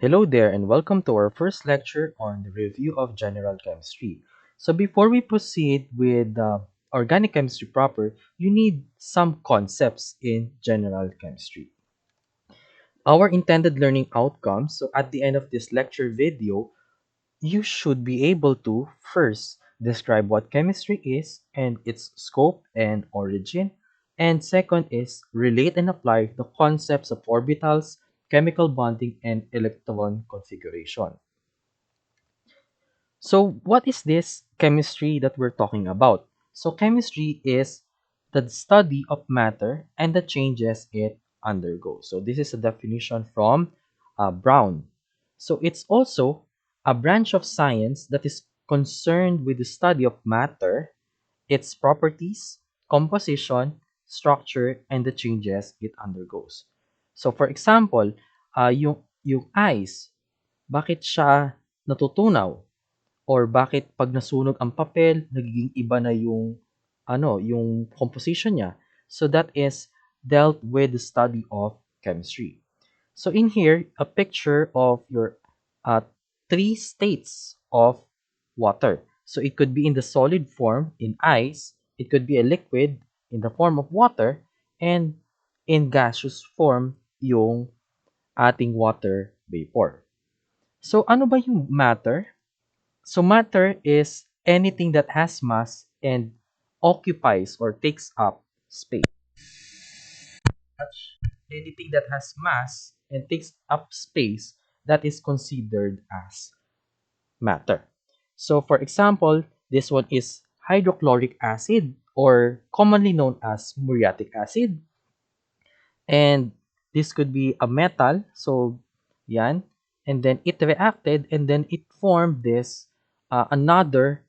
Hello there and welcome to our first lecture on the review of general chemistry. So before we proceed with organic chemistry proper, you need some concepts in general chemistry. Our intended learning outcomes, so at the end of this lecture video, you should be able to first describe what chemistry is and its scope and origin. And second is relate and apply the concepts of orbitals, chemical bonding, and electron configuration. So what is this chemistry that we're talking about? So chemistry is the study of matter and the changes it undergoes. So this is a definition from Brown. So it's also a branch of science that is concerned with the study of matter, its properties, composition, structure, and the changes it undergoes. So for example, yung ice, bakit siya natutunaw? Or bakit 'pag nasunog ang papel, nagiging iba na yung composition niya. So that is dealt with the study of chemistry. So in here, a picture of your uh, three states of water. So it could be in the solid form in ice, it could be a liquid in the form of water, and in gaseous form yung ating water vapor. So ano ba yung matter? So matter is anything that has mass and occupies or takes up space. Anything that has mass and takes up space, that is considered as matter. So for example, this one is hydrochloric acid or commonly known as muriatic acid. And this could be a metal. So yan. And then it reacted and then it formed this another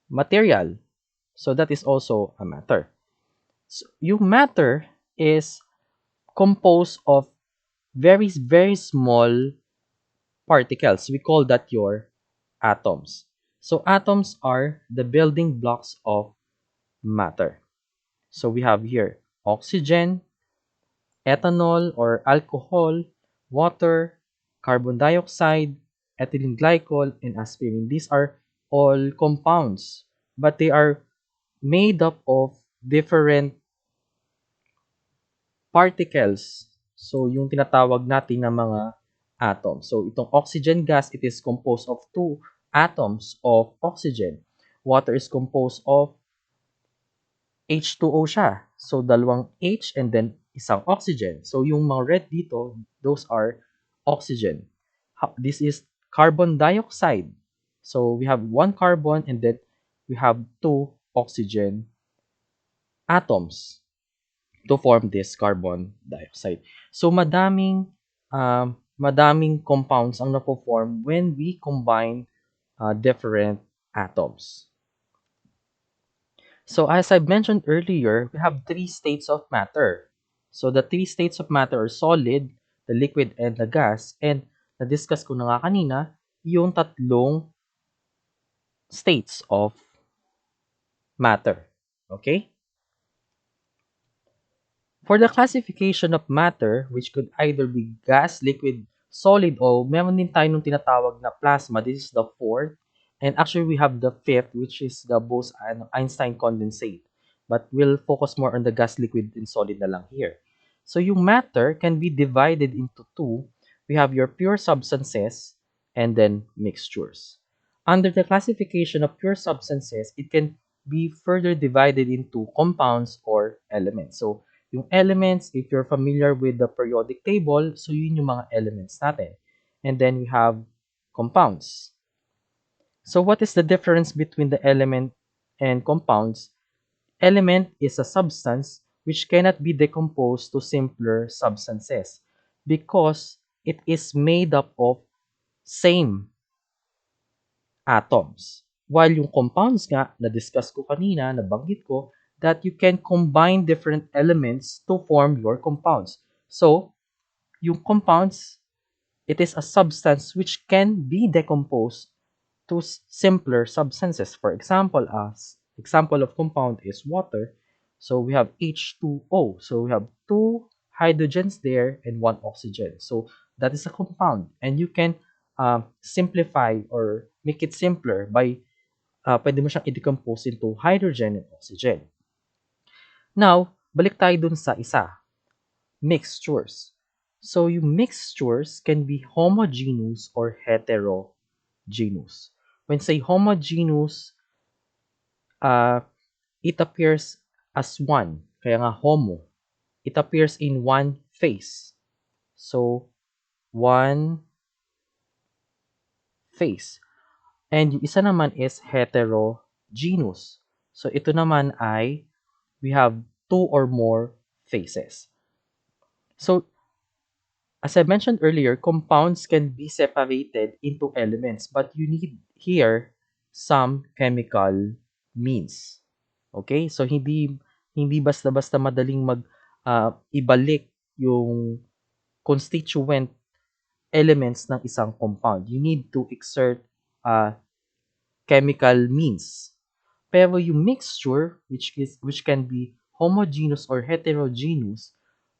material. So that is also a matter. So yung matter is composed of very small particles. We call that your atoms. So atoms are the building blocks of matter. So we have here oxygen, ethanol or alcohol, water, carbon dioxide, ethylene glycol, and aspirin. These are all compounds, but they are made up of different particles. So, yung tinatawag natin na mga atoms. So, itong oxygen gas, it is composed of two atoms of oxygen. Water is composed of H2O siya. So, dalawang H and then isang oxygen. So, yung mga red dito, those are oxygen. This is carbon dioxide. So, we have one carbon and then we have two oxygen atoms to form this carbon dioxide. So, madaming compounds ang napo-form when we combine different atoms. So as I mentioned earlier, we have three states of matter. So the three states of matter are solid, the liquid, and the gas. And na-discuss ko na nga kanina, yung tatlong states of matter. Okay? For the classification of matter, which could either be gas, liquid, solid, o meron din tayo nung tinatawag na plasma. This is the fourth. And actually, we have the fifth, which is the Bose-Einstein condensate. But we'll focus more on the gas, liquid, and solid na lang here. So yung matter can be divided into two. We have your pure substances and then mixtures. Under the classification of pure substances, it can be further divided into compounds or elements. So yung elements, if you're familiar with the periodic table, so yun yung mga elements natin. And then we have compounds. So what is the difference between the element and compounds? Element is a substance which cannot be decomposed to simpler substances because it is made up of same atoms. While yung compounds nga, na-discuss ko kanina, nabanggit ko, that you can combine different elements to form your compounds. So, yung compounds, it is a substance which can be decomposed to simpler substances. For example, as example of compound is water. So, we have H2O. So, we have two hydrogens there and one oxygen. So that is a compound, and you can simplify or make it simpler by pwede mo siyang i-decompose into hydrogen and oxygen. Now, balik tayo dun sa isa, mixtures. So yung mixtures can be homogeneous or heterogeneous. When say homogeneous, uh, it appears as one. Kaya nga homo. It appears in one phase. So, one phase. And yung isa naman is heterogeneous. So, ito naman ay we have two or more phases. So, as I mentioned earlier, compounds can be separated into elements, but you need here some chemical means. Okay? So, hindi basta-basta madaling ibalik yung constituent elements ng isang compound. You need to exert chemical means. Pero yung mixture, which can be homogeneous or heterogeneous,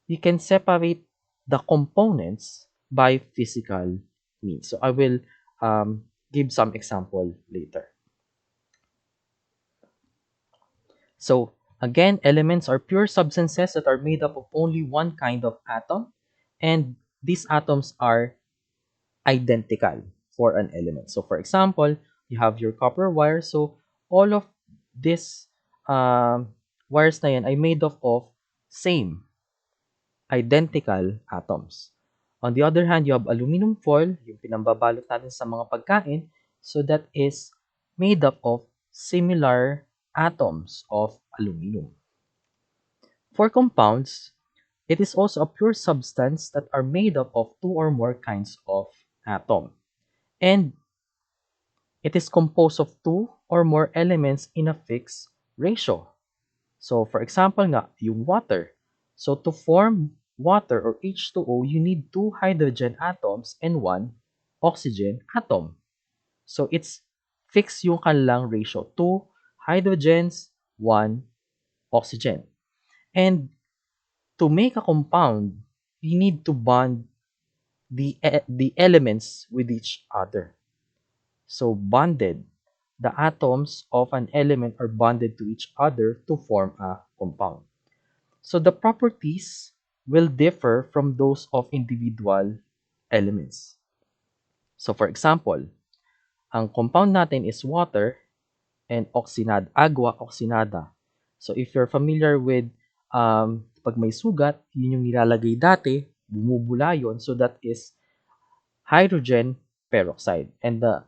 you can separate the components by physical means. So I will give some example later. So again, elements are pure substances that are made up of only one kind of atom, and these atoms are identical for an element. So for example, you have your copper wire. So all of these wires na yan ay made up of same identical atoms. On the other hand, you have aluminum foil, yung pinambabalot natin sa mga pagkain. So that is made up of similar atoms of aluminum. For compounds, it is also a pure substance that are made up of two or more kinds of atom. And it is composed of two or more elements in a fixed ratio. So, for example nga, yung water. So, to form water or H2O, you need two hydrogen atoms and one oxygen atom. So, it's fixed yung kanilang ratio. Two hydrogens, one oxygen. And to make a compound, you need to bond the elements with each other. So, bonded. The atoms of an element are bonded to each other to form a compound. So the properties will differ from those of individual elements. So for example, ang compound natin is water and agua oxinada. So if you're familiar with pag may sugat, yun yung nilalagay dati, bumubula yun. So that is hydrogen peroxide. And the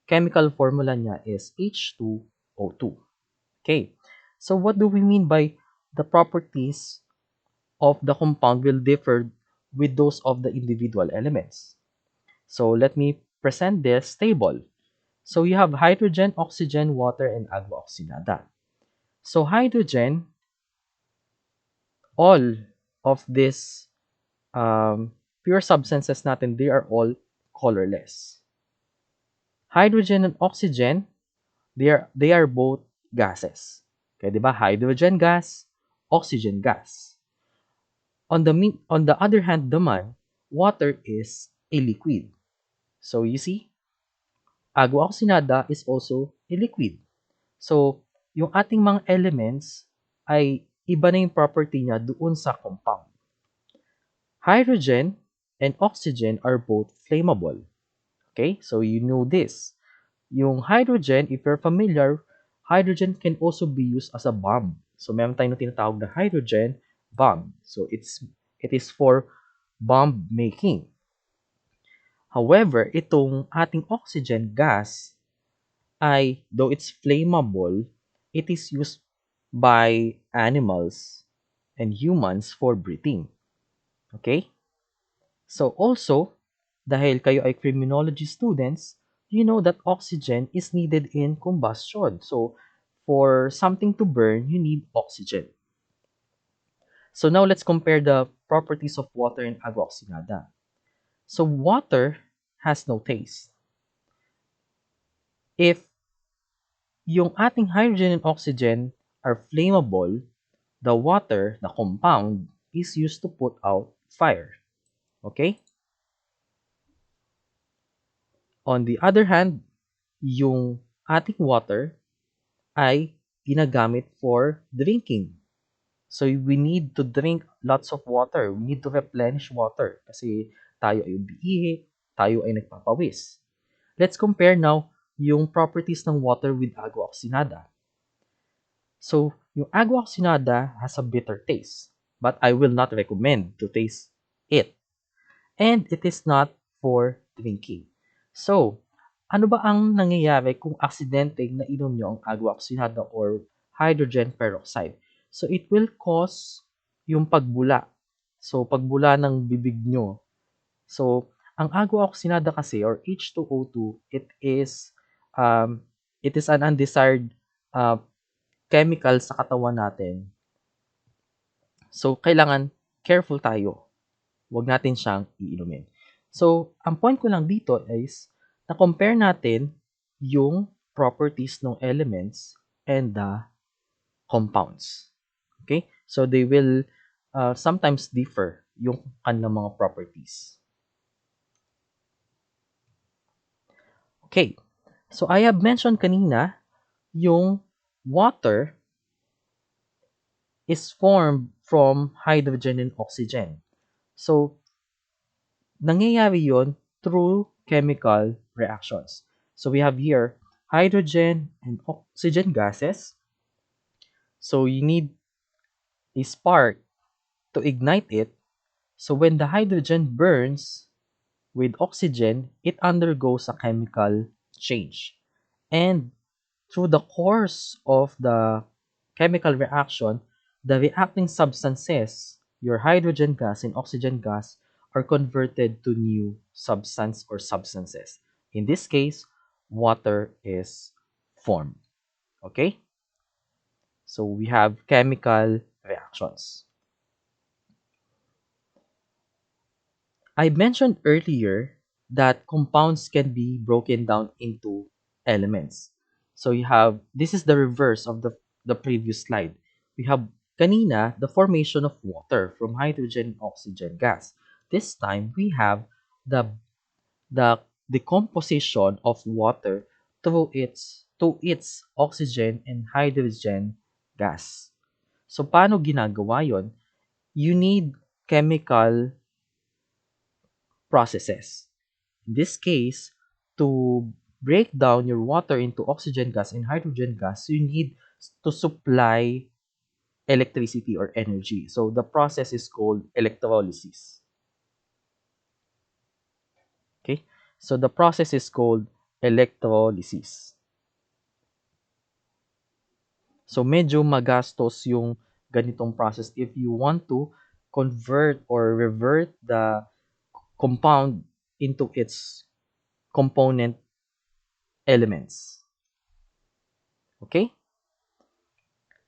chemical formula niya is H2O2. Okay, so what do we mean by the properties of the compound will differ with those of the individual elements? So let me present this table. So you have hydrogen, oxygen, water, and agua oxinada. So hydrogen, all of these pure substances natin, they are all colorless. Hydrogen and oxygen, they are both gases. Okay, di ba? Hydrogen gas, oxygen gas. On the other hand naman, water is a liquid. So you see, agua oxinada is also a liquid. So yung ating mga elements ay iba na yung property niya doon sa compound. Hydrogen and oxygen are both flammable. Okay, so you know this. Yung hydrogen, if you're familiar, hydrogen can also be used as a bomb. So meron tayong tinatawag na hydrogen bomb. So it is for bomb making. However, itong ating oxygen gas ay, though it's flammable, it is used by animals and humans for breathing. Okay? So also, dahil kayo ay criminology students, you know that oxygen is needed in combustion. So, for something to burn, you need oxygen. So now let's compare the properties of water and agua oxinada. So water has no taste. If yung ating hydrogen and oxygen are flammable, the water, the compound, is used to put out fire. Okay? On the other hand, yung ating water ay ginagamit for drinking. So we need to drink lots of water. We need to replenish water kasi tayo ay umiihi, tayo ay nagpapawis. Let's compare now yung properties ng water with agua oxinada. So, yung agua oxinada has a bitter taste, but I will not recommend to taste it. And it is not for drinking. So, ano ba ang nangyayari kung aksidente na inom nyo ang agua oxinada or hydrogen peroxide? So, it will cause yung pagbula. So, pagbula ng bibig nyo. So, ang agua oxinada kasi or H2O2, um, it is an undesired uh, chemical sa katawan natin. So, kailangan careful tayo. Huwag natin siyang iinumin. So, ang point ko lang dito is na-compare natin yung properties ng elements and the compounds. Okay? So, they will sometimes differ yung kanilang mga properties. Okay. So, I have mentioned kanina yung water is formed from hydrogen and oxygen. So, nangyayari yon through chemical reactions. So, we have here hydrogen and oxygen gases. So, you need a spark to ignite it. So, when the hydrogen burns with oxygen, it undergoes a chemical change. And through the course of the chemical reaction, the reacting substances, your hydrogen gas and oxygen gas, are converted to new substance or substances. In this case, water is formed. Okay? So we have chemical reactions. I mentioned earlier that compounds can be broken down into elements. So you have, this is the reverse of the previous slide. We have kanina, the formation of water from hydrogen and oxygen gas. This time, we have the, the decomposition of water to its oxygen and hydrogen gas. So paano ginagawa yon? You need chemical processes. In this case, to break down your water into oxygen gas and hydrogen gas, you need to supply electricity or energy. So the process is called electrolysis. Okay? So the process is called electrolysis. So medyo magastos yung ganitong process if you want to convert or revert the compound into its component elements. Okay?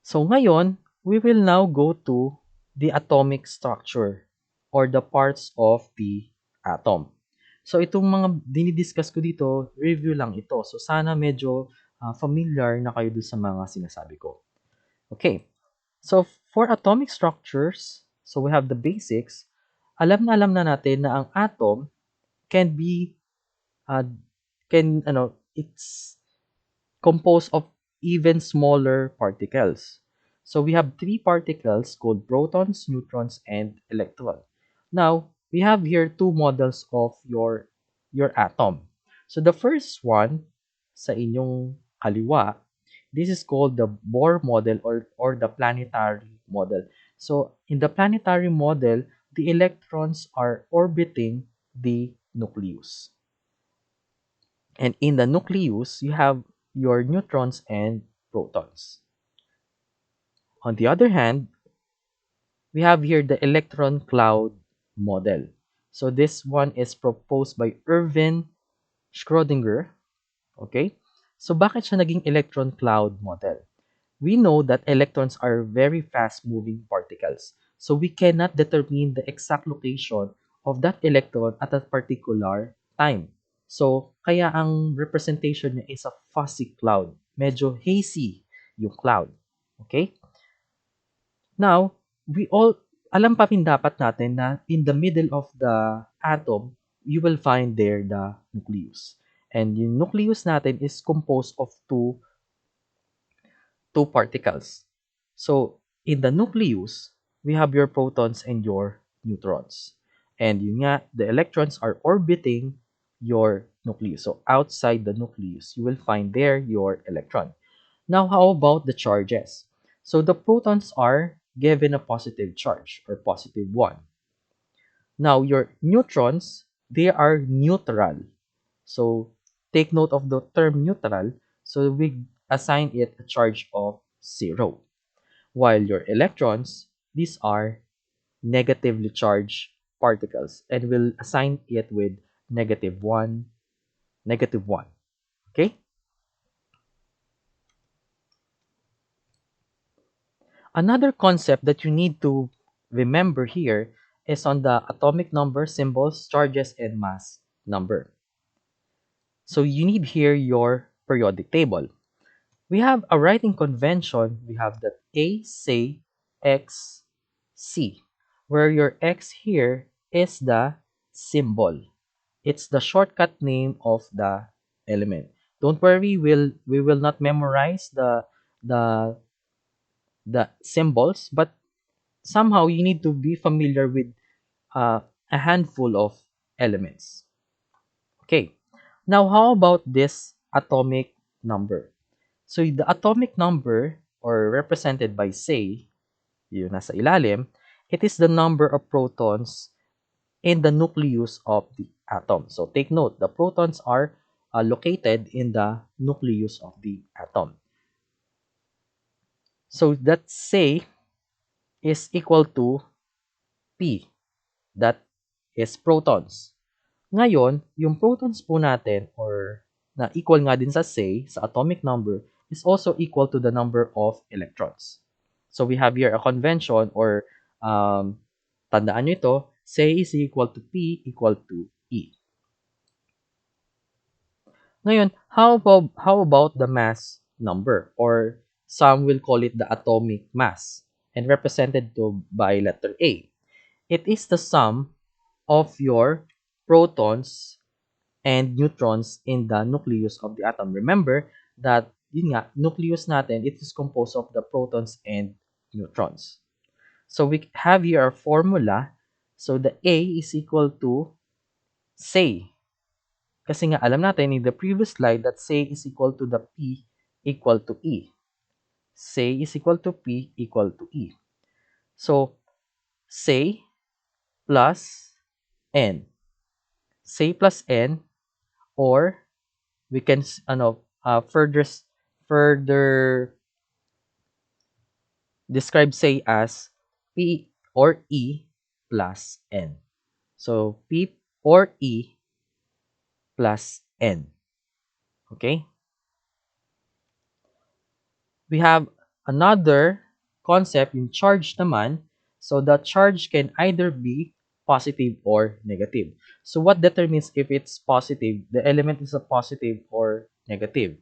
So ngayon, we will now go to the atomic structure or the parts of the atom. So itong mga dinidiscuss ko dito, review lang ito. So sana medyo familiar na kayo dun sa mga sinasabi ko. Okay. So for atomic structures, so we have the basics. Alam na natin na ang atom can be it's composed of even smaller particles. So we have three particles called protons, neutrons, and electrons. Now, we have here two models of your atom. So the first one sa inyong kaliwa, this is called the Bohr model or the planetary model. So in the planetary model, the electrons are orbiting the nucleus. And in the nucleus, you have your neutrons and protons. On the other hand, we have here the electron cloud model. So this one is proposed by Erwin Schrödinger. Okay? So bakit siya naging electron cloud model? We know that electrons are very fast-moving particles. So we cannot determine the exact location of that electron at a particular time. So, kaya ang representation niya is a fuzzy cloud. Medyo hazy yung cloud. Okay? Now, we all alam pa rin dapat natin na in the middle of the atom, you will find there the nucleus. And yung nucleus natin is composed of two particles. So, in the nucleus, we have your protons and your neutrons. And yun nga, the electrons are orbiting your nucleus. So, outside the nucleus, you will find there your electron. Now, how about the charges? So, the protons are given a positive charge or positive 1. Now, your neutrons, they are neutral. So, take note of the term neutral. So, we assign it a charge of 0. While your electrons, these are negatively charged particles and we'll assign it with negative 1, negative 1. Okay? Another concept that you need to remember here is on the atomic number, symbols, charges, and mass number. So you need here your periodic table. We have a writing convention. We have that A, say, X, C, where your X here is the symbol. It's the shortcut name of the element. Don't worry, we will not memorize the the symbols, but somehow you need to be familiar with a handful of elements. Okay. Now, how about this atomic number? So, the atomic number, or represented by say, yung nasa ilalim, it is the number of protons in the nucleus of the atom. So, take note, the protons are located in the nucleus of the atom. So, that say is equal to P. That is protons. Ngayon, yung protons po natin or na equal nga din sa say, sa atomic number, is also equal to the number of electrons. So we have here a convention or tandaan nyo ito, say is equal to P equal to E. Ngayon, how about the mass number or some will call it the atomic mass and represented by letter A. It is the sum of your protons and neutrons in the nucleus of the atom. Remember that yun nga, nucleus natin, it is composed of the protons and neutrons. So we have here our formula. So the A is equal to say. Kasi nga alam natin in the previous slide that say is equal to the P equal to E. Say is equal to P equal to E. So say plus N. Say plus N, or we can further describe say as P or E plus N. So P or E plus N. Okay? We have another concept in charge naman. So the charge can either be positive or negative. So what determines if it's positive? The element is a positive or negative.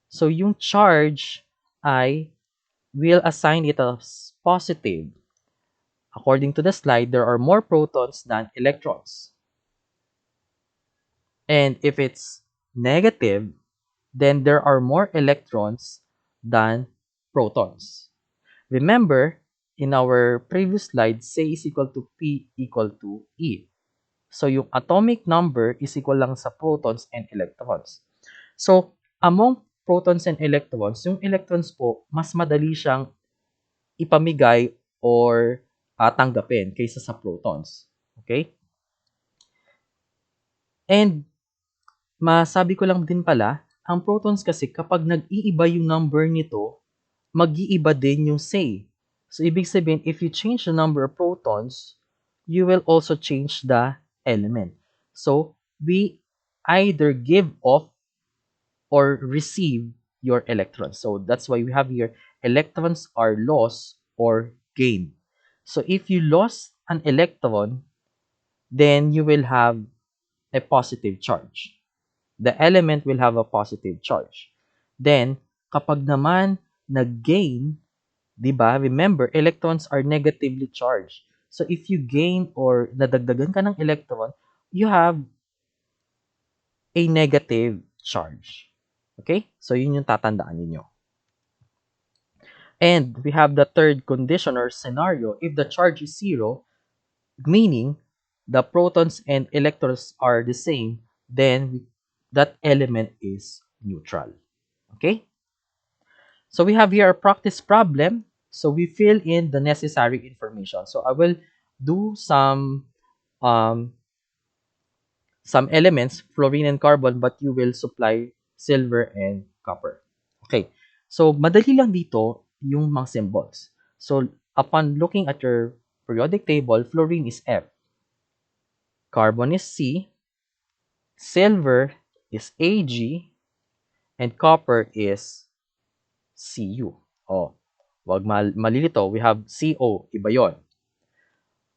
So yung charge ay will assign it as positive. According to the slide, there are more protons than electrons. And if it's negative, then there are more electrons than protons. Remember, in our previous slide, say is equal to P equal to E. So, yung atomic number is equal lang sa protons and electrons. So, among protons and electrons, yung electrons po, mas madali siyang ipamigay or tanggapin kaysa sa protons. Okay? And masabi ko lang din pala, ang protons kasi kapag nag-iiba yung number nito, mag-iiba din yung say. So, ibig sabihin, if you change the number of protons, you will also change the element. So, we either give off or receive your electrons. So, that's why we have here, electrons are lost or gained. So, if you lost an electron, then you will have a positive charge. The element will have a positive charge. Then, kapag naman nag-gain 'Di ba? Remember, electrons are negatively charged. So if you gain or nadagdagan ka ng electron, you have a negative charge. Okay? So yun yung tatandaan ninyo. And we have the third condition or scenario. If the charge is zero, meaning the protons and electrons are the same, then that element is neutral. Okay? So we have here a practice problem. So we fill in the necessary information. So I will do um, some elements, fluorine and carbon, but you will supply silver and copper. Okay. So madali lang dito yung mga symbols. So upon looking at your periodic table, fluorine is F, carbon is C, silver is Ag, and copper is Cu. Oh, wag malilito. We have Co. Iba yon.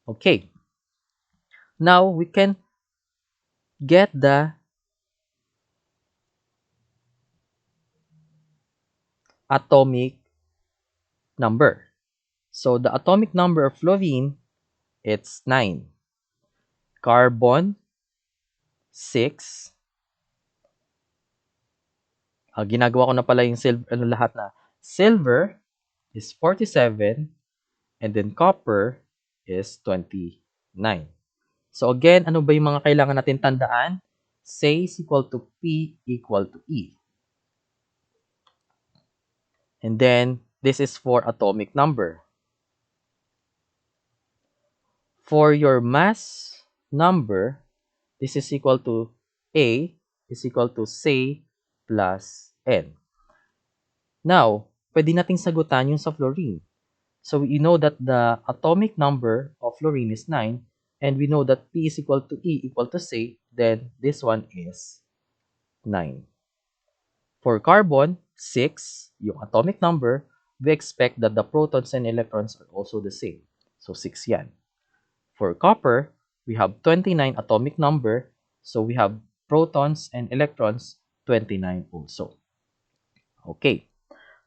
Okay. Now, we can get the atomic number. So, the atomic number of fluorine, it's 9. Carbon, 6. Ginagawa ko na pala yung lahat na. Silver is 47. And then copper is 29. So again, ano ba yung mga kailangan natin tandaan? C is equal to P equal to E. And then, this is for atomic number. For your mass number, this is equal to A is equal to C plus N. Now, pwede nating sagutan yung sa fluorine. So we know that the atomic number of fluorine is 9, and we know that P is equal to E equal to C, then this one is 9. For carbon, 6, yung atomic number, we expect that the protons and electrons are also the same. So 6 yan. For copper, we have 29 atomic number, so we have protons and electrons 29 also. Okay.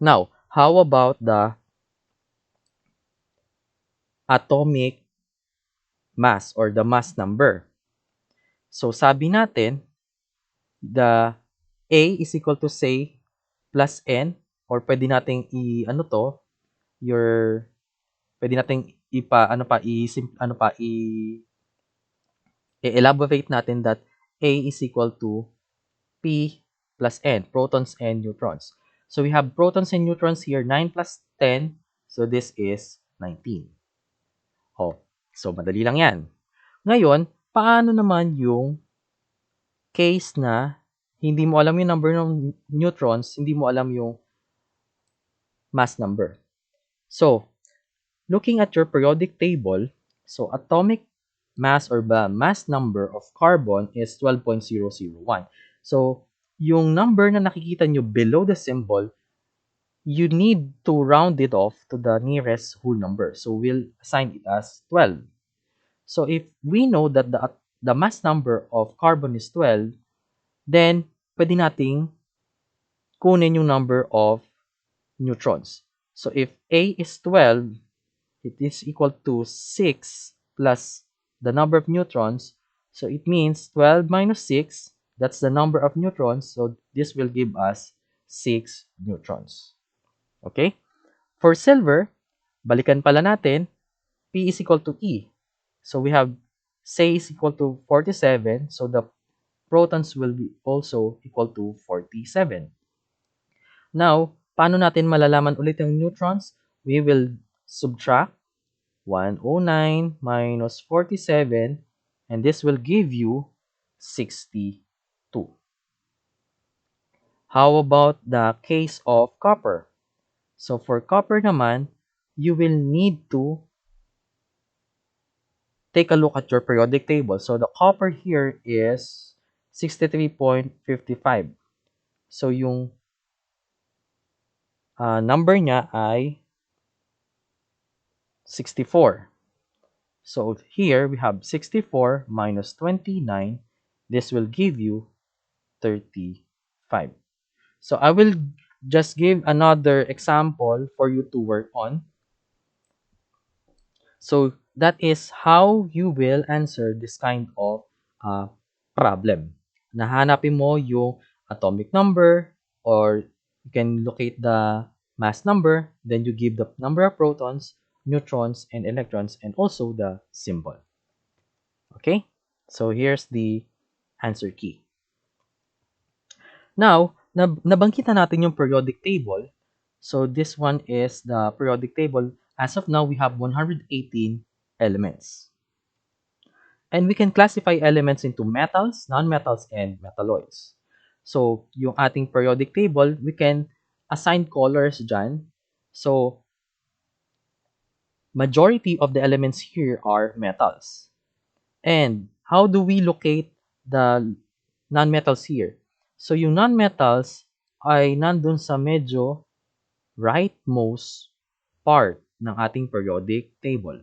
Now, how about the atomic mass or the mass number? So sabi natin, the A is equal to say plus N, or pwede nating pwede nating i-elaborate natin that A is equal to P plus N, protons and neutrons. So we have protons and neutrons here, 9 plus 10, so this is 19. Oh, so madali lang yan. Ngayon, paano naman yung case na hindi mo alam yung number ng neutrons, hindi mo alam yung mass number? So, looking at your periodic table, so atomic mass or the mass number of carbon is 12.001. So, yung number na nakikita nyo below the symbol, you need to round it off to the nearest whole number. So, we'll assign it as 12. So, if we know that the mass number of carbon is 12, then pwede nating kunin yung number of neutrons. So, if A is 12, it is equal to 6 plus the number of neutrons. So it means 12 minus 6, that's the number of neutrons. So this will give us 6 neutrons. Okay? For silver, balikan pala natin, P is equal to E. So we have C is equal to 47. So the protons will be also equal to 47. Now, paano natin malalaman ulit yung neutrons? We will subtract 109 minus 47, and this will give you 62. How about the case of copper? So for copper naman, you will need to take a look at your periodic table. So the copper here is 63.55. So yung number niya ay 64. So here we have 64 minus 29. This will give you 35. So I will just give another example for you to work on. So that is how you will answer this kind of uh, problem. Nahanapin mo yung atomic number, or you can locate the mass number, then you give the number of protons, neutrons, and electrons, and also the symbol. Okay? So here's the answer key. Now, nabanggit na natin yung periodic table. So this one is the periodic table. As of now, we have 118 elements. And we can classify elements into metals, nonmetals, and metalloids. So, yung ating periodic table, we can assign colors dyan. So, majority of the elements here are metals. And how do we locate the nonmetals here? So, yung nonmetals ay nandun sa medyo rightmost part ng ating periodic table.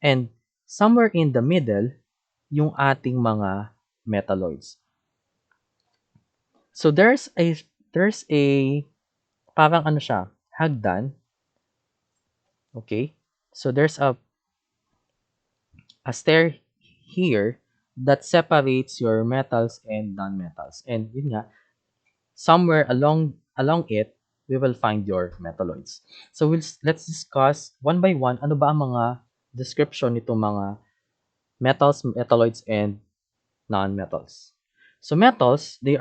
And somewhere in the middle, yung ating mga metalloids. So there's a parang ano siya, hagdan. Okay? So there's a stair here that separates your metals and non-metals. And yun nga, somewhere along it, we will find your metalloids. So let's discuss one by one ano ba ang mga description nitong mga metals, metalloids, and non-metals. So metals, they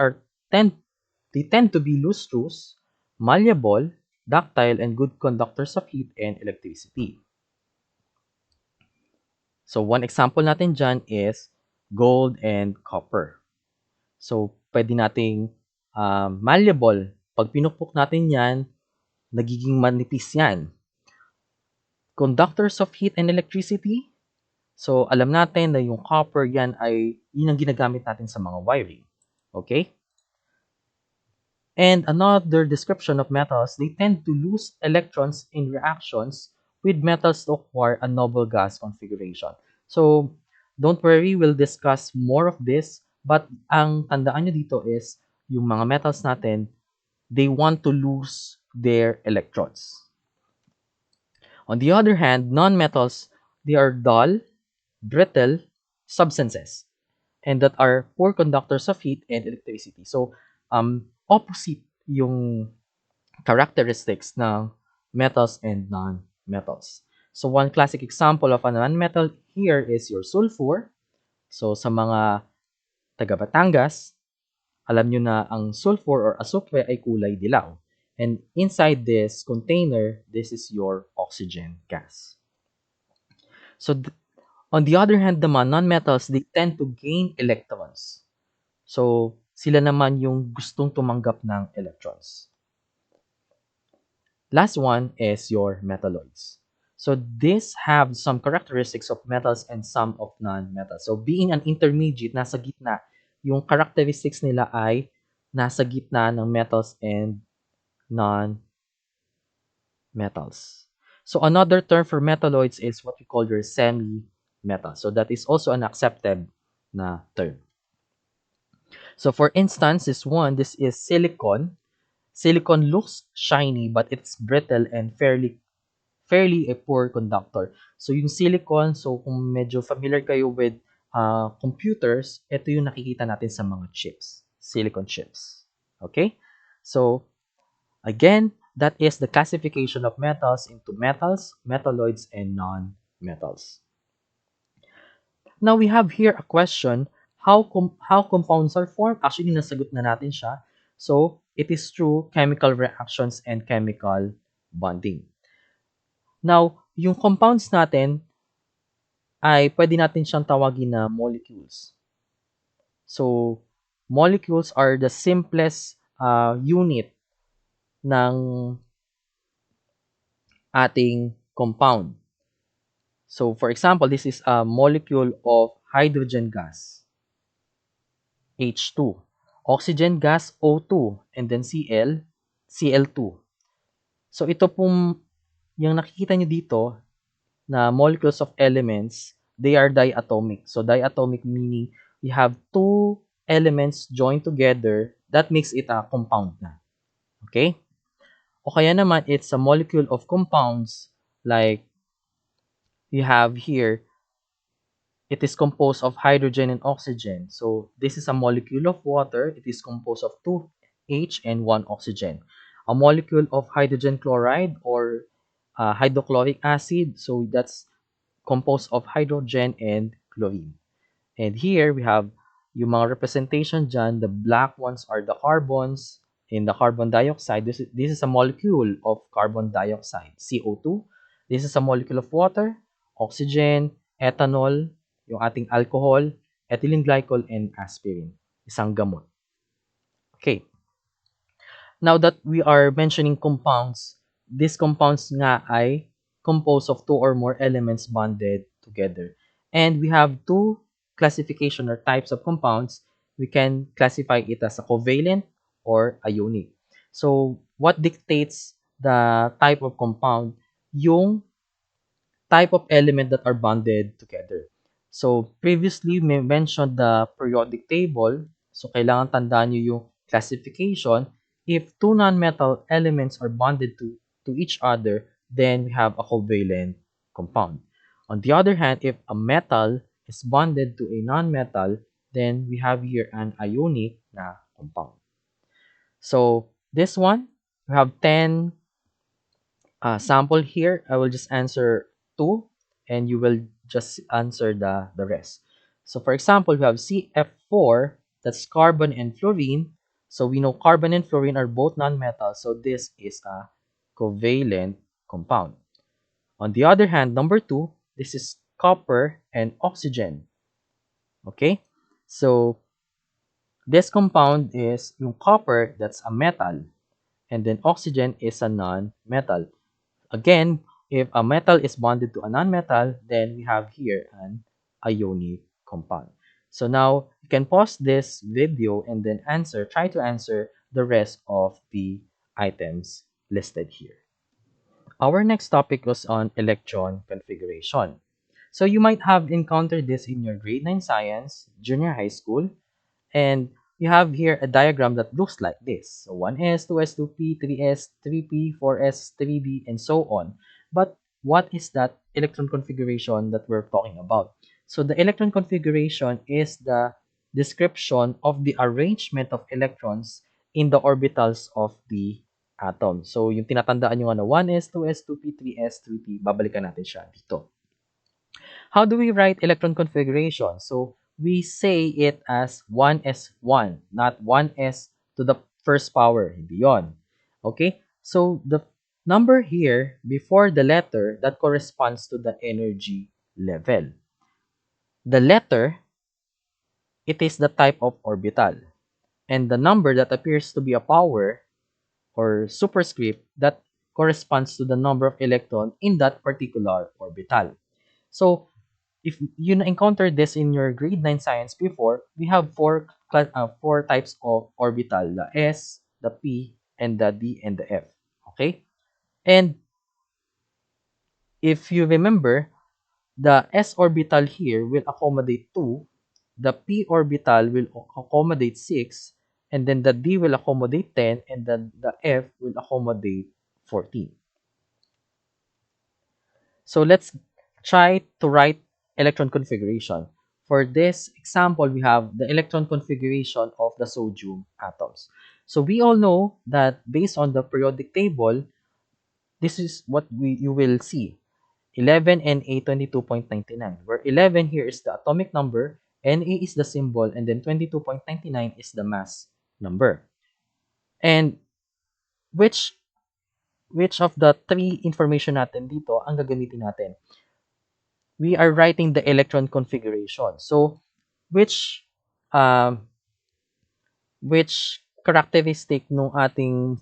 tend to be lustrous, malleable, ductile, and good conductors of heat and electricity. So one example natin dyan is gold and copper. So pwede nating malleable. Pag pinupok natin yan, nagiging manipis yan. Conductors of heat and electricity. So alam natin na yung copper yan ay yun ang ginagamit natin sa mga wiring. Okay? And another description of metals, they tend to lose electrons in reactions with metals to acquire a noble gas configuration. So, don't worry, we'll discuss more of this. But ang tandaan nyo dito is, yung mga metals natin, they want to lose their electrons. On the other hand, non-metals, they are dull, brittle substances, and that are poor conductors of heat and electricity. So, opposite yung characteristics ng metals and non-metals. So, one classic example of a non-metal here is your sulfur. So, sa mga taga Batangas, alam nyo na ang sulfur or asukre ay kulay dilaw. And inside this container, this is your oxygen gas. So, on the other hand naman, non-metals, they tend to gain electrons. So, sila naman yung gustong tumanggap ng electrons. Last one is your metalloids. So, these have some characteristics of metals and some of non-metals. So, being an intermediate, nasa gitna, yung characteristics nila ay nasa gitna ng metals and non-metals. So, another term for metalloids is what we call your semi-metal. So, that is also an accepted na term. So, for instance, this is silicon. Silicon looks shiny, but it's brittle and fairly a poor conductor. So, yung silicon, so kung medyo familiar kayo with computers, ito yung nakikita natin sa mga chips. Silicon chips. Okay? So, again, that is the classification of metals into metals, metalloids, and non-metals. Now, we have here a question, how compounds are formed? Actually, nasagot na natin siya. So, it is through chemical reactions and chemical bonding. Now, yung compounds natin ay pwede natin siyang tawagin na molecules. So, molecules are the simplest unit ng ating compound. So, for example, this is a molecule of hydrogen gas, H2. Oxygen gas, O2. And then Cl2. So, ito pong yung nakikita nyo dito na molecules of elements, they are diatomic. So, diatomic meaning you have two elements joined together, that makes it a compound na. Okay? O kaya naman, it's a molecule of compounds like you have here. It is composed of hydrogen and oxygen. So this is a molecule of water. It is composed of two H and one oxygen. A molecule of hydrogen chloride or hydrochloric acid. So that's composed of hydrogen and chlorine. And here we have yung mga representation dyan. The black ones are the carbons in the carbon dioxide. This is a molecule of carbon dioxide, CO2. This is a molecule of water, oxygen, ethanol, yung ating alcohol, ethylene glycol, and aspirin. Isang gamot. Okay. Now that we are mentioning compounds, these compounds nga ay composed of two or more elements bonded together. And we have two classification or types of compounds. We can classify it as a covalent or ionic. So, what dictates the type of compound? Yung type of element that are bonded together. So, previously, we mentioned the periodic table. So, kailangan tandaan nyo yung classification. If two non-metal elements are bonded to each other, then we have a covalent compound. On the other hand, if a metal is bonded to a non-metal, then we have here an ionic na compound. So, this one, we have 10 sample here. I will just answer two and you will just answer the rest. So for example, we have CF4, that's carbon and fluorine. So we know carbon and fluorine are both nonmetals. So this is a covalent compound. On the other hand, number two, this is copper and oxygen. Okay? So this compound is yung copper, that's a metal. And then oxygen is a non-metal. Again, if a metal is bonded to a non-metal, then we have here an ionic compound. So now you can pause this video and then try to answer the rest of the items listed here. Our next topic was on electron configuration. So you might have encountered this in your grade 9 science, junior high school, and you have here a diagram that looks like this. So 1s, 2s, 2p, 3s, 3p, 4s, 3b, and so on. But what is that electron configuration that we're talking about? So the electron configuration is the description of the arrangement of electrons in the orbitals of the atom. So yung tinatandaan nyo na 1s, 2s, 2p, 3s, 3p, babalikan natin siya dito. How do we write electron configuration? So we say it as 1s1, not 1s to the first power. Hindi yun. Okay? So the number here before the letter that corresponds to the energy level. The letter, it is the type of orbital. And the number that appears to be a power or superscript that corresponds to the number of electrons in that particular orbital. So if you encountered this in your grade 9 science before, we have four types of orbital, the S, the P, and the D, and the F. Okay? And if you remember, the S orbital here will accommodate 2, the P orbital will accommodate 6, and then the D will accommodate 10, and then the F will accommodate 14. So let's try to write electron configuration. For this example, we have the electron configuration of the sodium atoms. So we all know that based on the periodic table, this is what you will see. 11 Na 22.99, where 11 here is the atomic number, Na is the symbol, and then 22.99 is the mass number. And which of the three information natin dito ang gagamitin natin? We are writing the electron configuration. So, which um, which characteristic ng ating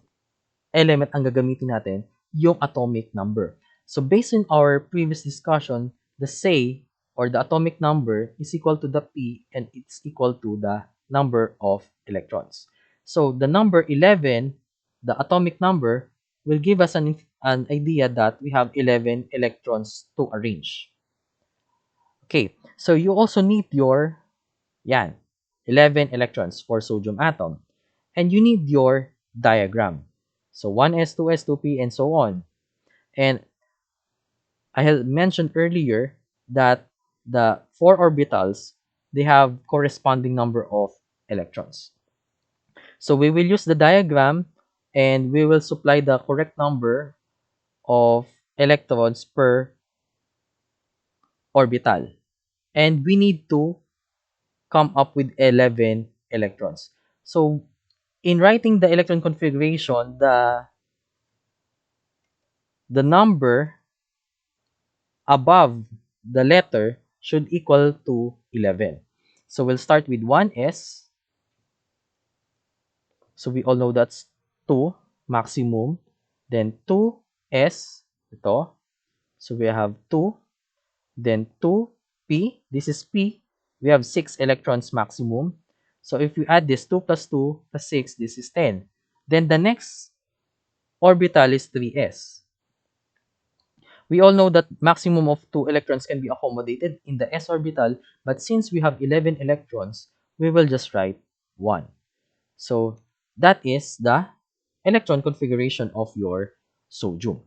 element ang gagamitin natin? Yung atomic number. So, based on our previous discussion, the say or the atomic number is equal to the P and it's equal to the number of electrons. So, the number 11, the atomic number, will give us an idea that we have 11 electrons to arrange. Okay, so you also need your, 11 electrons for sodium atom. And you need your diagram. So 1s, 2s, 2p, and so on. And I had mentioned earlier that the four orbitals, they have corresponding number of electrons. So we will use the diagram and we will supply the correct number of electrons per orbital. And we need to come up with 11 electrons. So in writing the electron configuration, the number above the letter should equal to 11. So we'll start with 1s. So we all know that's 2 maximum. Then 2s, ito. So we have 2. Then 2p, this is p. We have 6 electrons maximum. So if we add this 2 plus 2 plus 6, this is 10. Then the next orbital is 3s. We all know that maximum of 2 electrons can be accommodated in the s orbital, but since we have 11 electrons, we will just write 1. So that is the electron configuration of your sodium.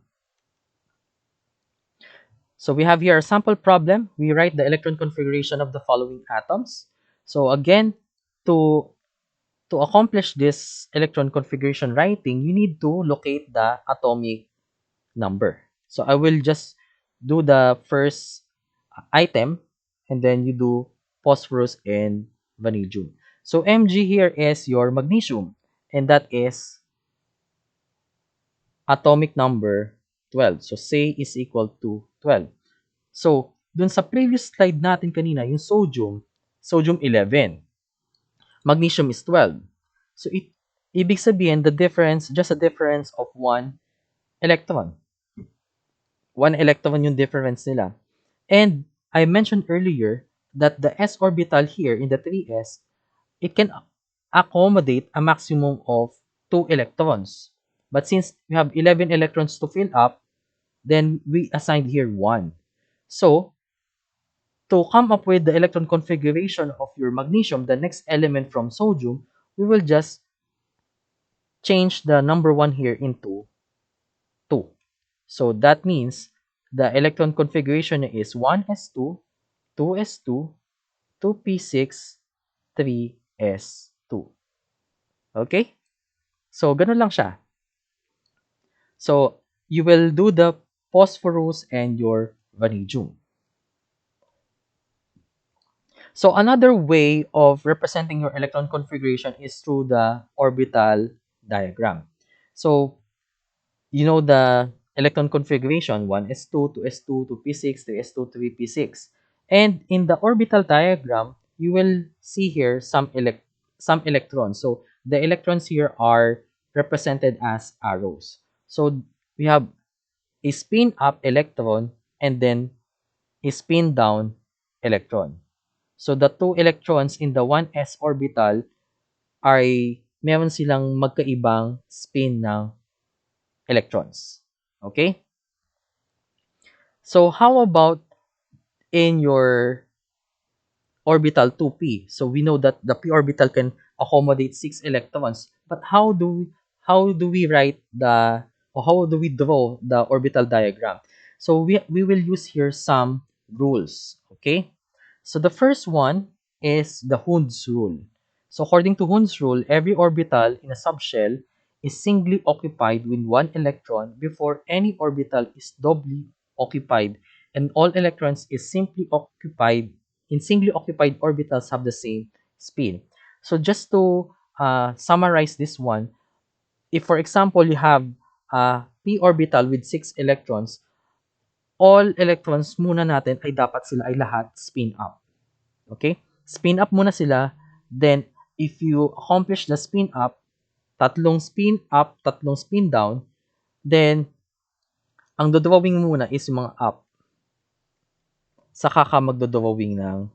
So we have here a sample problem. We write the electron configuration of the following atoms. So again, to accomplish this electron configuration writing, you need to locate the atomic number. So I will just do the first item and then you do phosphorus and vanadium. So Mg here is your magnesium and that is atomic number 12. So say is equal to 12. So dun sa previous slide natin kanina, yung sodium 11. Magnesium is 12. So ibig sabihin the difference, just a difference of 1 electron. 1 electron yung difference nila. And I mentioned earlier that the s orbital here in the 3s, it can accommodate a maximum of 2 electrons. But since we have 11 electrons to fill up, then we assigned here 1. So, to come up with the electron configuration of your magnesium, the next element from sodium, we will just change the number 1 here into 2. So that means the electron configuration is 1s2, 2s2, 2p6, 3s2. Okay? So, ganun lang siya. So, you will do the phosphorus and your vanadium. So, another way of representing your electron configuration is through the orbital diagram. So, you know the electron configuration, 1s2, 2s2, 2p6, 3s2, 3p6. And in the orbital diagram, you will see here some electrons. So the electrons here are represented as arrows. So we have a spin up electron and then a spin down electron. So the two electrons in the 1s orbital ay meron silang magkaibang spin ng electrons. Okay? So how about in your orbital 2p? So we know that the p orbital can accommodate 6 electrons. But how do we write the, or how do we draw the orbital diagram? So we will use here some rules. Okay? So the first one is the Hund's rule. So according to Hund's rule, every orbital in a subshell is singly occupied with one electron before any orbital is doubly occupied, and all electrons is simply occupied in singly occupied orbitals have the same spin. So just to summarize this one, if for example you have a p orbital with 6 electrons, all electrons muna natin ay dapat sila ay lahat spin up. Okay? Spin up muna sila. Then, if you accomplish the spin up, tatlong spin up, tatlong spin down, then, ang dodrawing muna is yung mga up. Saka ka magdodrawing ng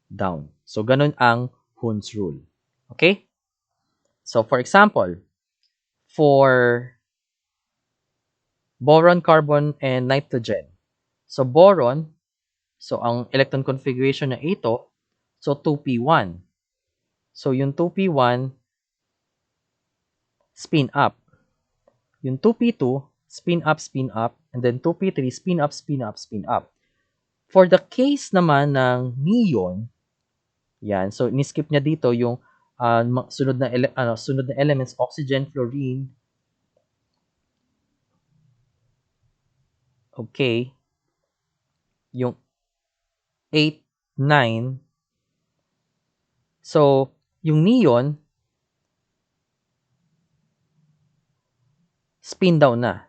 down. So, ganun ang Hund's rule. Okay? So, for example, for boron, carbon, and nitrogen. So, boron, so ang electron configuration na ito, so 2p1. So, yung 2p1, spin up. Yung 2p2, spin up, and then 2p3, spin up, spin up, spin up. For the case naman ng neon, yan, so ni-skip niya dito yung sunod na elements, oxygen, fluorine, okay, yung 8, 9. So, yung neon, spin down na.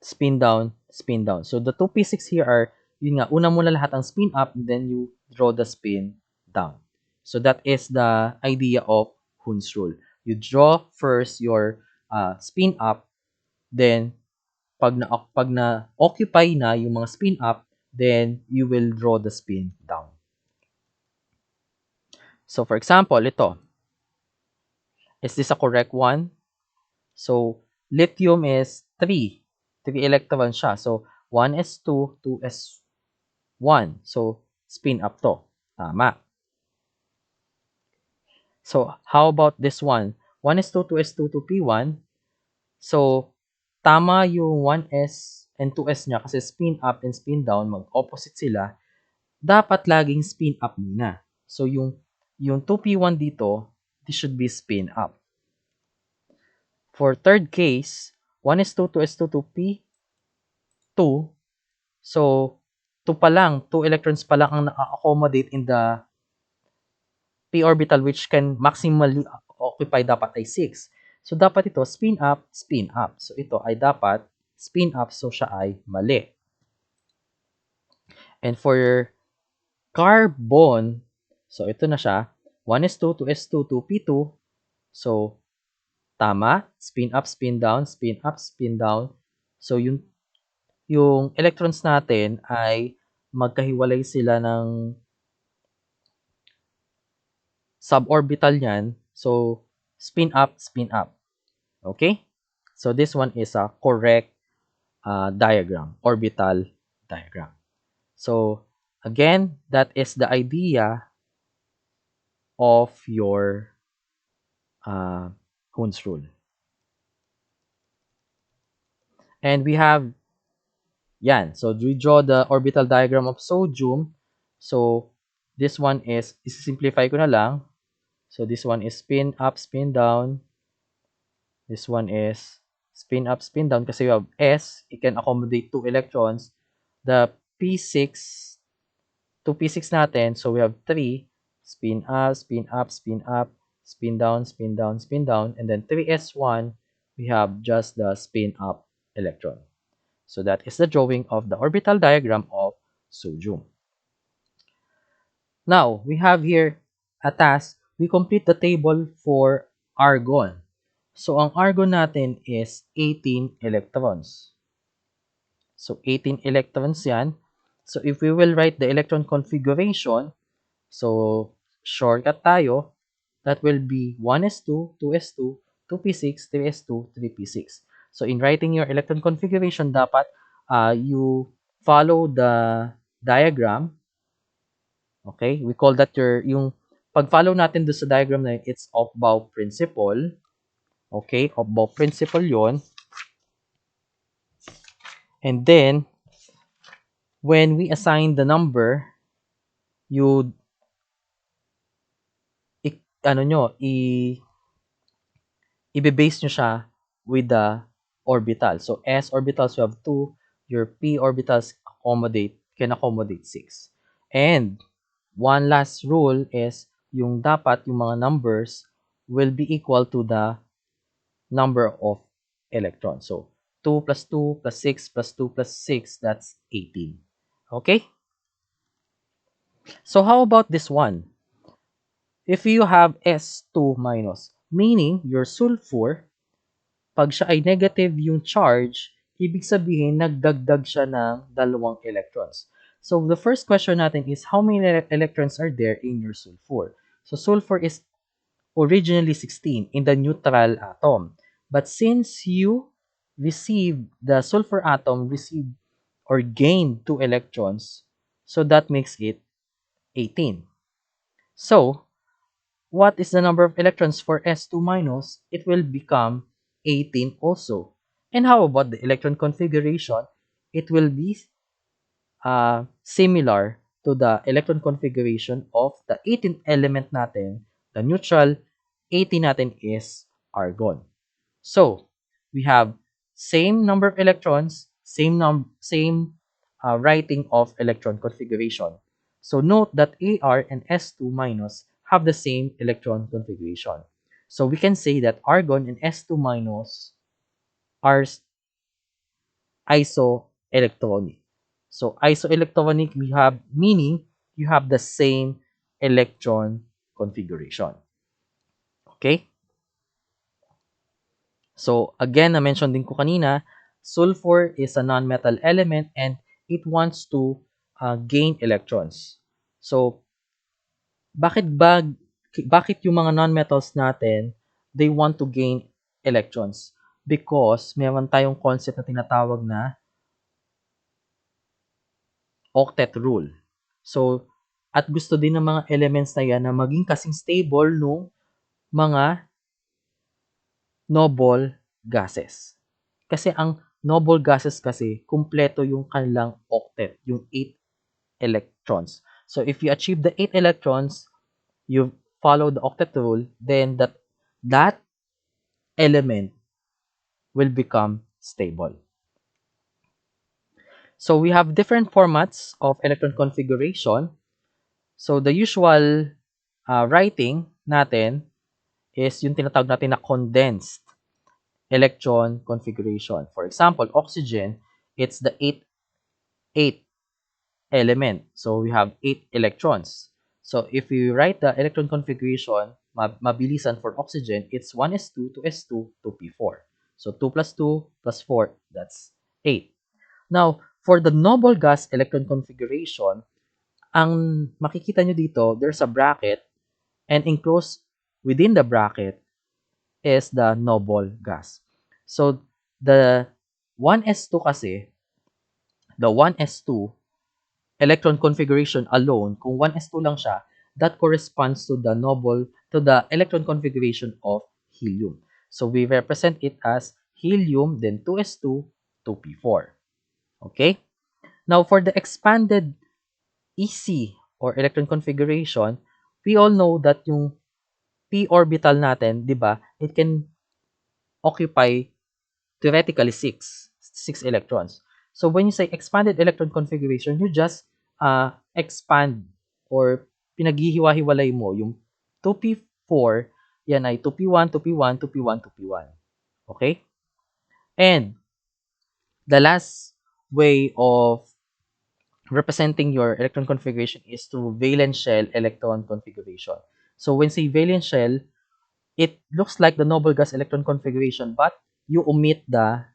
Spin down, spin down. So, the two p6 here are, yun nga, una muna lahat ang spin up, then you draw the spin down. So, that is the idea of Hund's rule. You draw first your spin up, then pag na occupy na yung mga spin up, then you will draw the spin down. So, for example, ito. Is this a correct one? So, lithium is 3. 3 electrons siya. So, 1s2, 2s1. So, spin up to. Tama. So, how about this one? 1s2, 2s2, 2p1. So, tama yung 1s and 2s niya kasi spin up and spin down, mag-opposite sila. Dapat laging spin up muna. So, yung 2p1 dito, this should be spin up. For third case, 1s2, 2s2, 2p2. So, 2 pa lang, 2 electrons pa lang ang na-accommodate in the p orbital which can maximally occupy dapat ay 6. So, dapat ito spin up, spin up. So, ito ay dapat spin up, so siya ay mali. And for carbon, so ito na siya, 1s2, 2s2, 2p2. So, tama, spin up, spin down, spin up, spin down. So, yung electrons natin ay magkahiwalay sila ng suborbital niyan. So, spin up, spin up. Okay? So, this one is a correct diagram, orbital diagram. So, again, that is the idea of your Hund's rule. And we have, yan. So, we draw the orbital diagram of sodium. So, this one is, simplify ko na lang. So, this one is spin up, spin down. This one is spin up, spin down kasi we have S, it can accommodate 2 electrons. The P6, 2P6 natin, so we have 3, spin up, spin up, spin up, spin down, spin down, spin down, and then 3S1, we have just the spin up electron. So that is the drawing of the orbital diagram of sodium. Now, we have here a task. We complete the table for argon. So, ang argon natin is 18 electrons. So, 18 electrons yan. So, if we will write the electron configuration, so, shortcut tayo, that will be 1s2, 2s2, 2p6, 3s2, 3p6. So, in writing your electron configuration, dapat you follow the diagram. Okay? We call that yung pag-follow natin doon sa diagram na yun, it's Aufbau principle. Okay, Aufbau principle yon. And then, when we assign the number, you, i-base nyo siya with the orbital. So, S orbitals, you have 2. Your P orbitals can accommodate 6. And, one last rule is, yung dapat, yung mga numbers will be equal to the number of electrons. So, 2 plus 2 plus 6 plus 2 plus 6, that's 18. Okay? So, how about this one? If you have S2 minus, meaning your sulfur, pag siya ay negative yung charge, ibig sabihin, nagdagdag siya ng 2 electrons. So, the first question natin is, how many electrons are there in your sulfur? So, sulfur is originally 16 in the neutral atom. But since you the sulfur atom received or gained 2 electrons, so that makes it 18. So, what is the number of electrons for S2 minus? It will become 18 also. And how about the electron configuration? It will be similar to the electron configuration of the 18th element natin. The neutral 18 natin is argon. So, we have same number of electrons, same writing of electron configuration. So, note that Ar and S2 minus have the same electron configuration. So, we can say that argon and S2 minus are isoelectronic. So, isoelectronic, we have meaning you have the same electron configuration. Okay? So again, na-mention din ko kanina, sulfur is a non-metal element and it wants to gain electrons. So bakit yung mga non-metals natin, they want to gain electrons? Because meron tayong concept na tinatawag na octet rule. So at gusto din ng mga elements na yan na maging kasing stable nung mga noble gases. Kasi ang noble gases kasi, kumpleto yung kanilang octet, yung 8 electrons. So if you achieve the 8 electrons, you follow the octet rule, then that element will become stable. So we have different formats of electron configuration. So the usual writing natin is yung tinatawag natin na condensed electron configuration. For example, oxygen, it's the 8 element. So we have 8 electrons. So if we write the electron configuration, mabilisan for oxygen, it's 1s2, 2s2, 2p4. So 2 plus 2 plus 4, that's 8. Now, for the noble gas electron configuration, ang makikita nyo dito, there's a bracket, and enclosed within the bracket is the noble gas. So the 1s2 kasi, the 1s2 electron configuration alone, kung 1s2 lang siya, that corresponds to the electron configuration of helium. So we represent it as helium, then 2s2, 2p4. Okay? Now for the expanded EC or electron configuration, we all know that yung p orbital natin, 'di ba? It can occupy theoretically 6 electrons. So when you say expanded electron configuration, you just expand or pinaghihiwa-hiwalay mo yung 2p4, yan ay 2p1, 2p1, 2p1, 2p1. Okay? And the last way of representing your electron configuration is through valence shell electron configuration. So when say valence shell, it looks like the noble gas electron configuration, but you omit the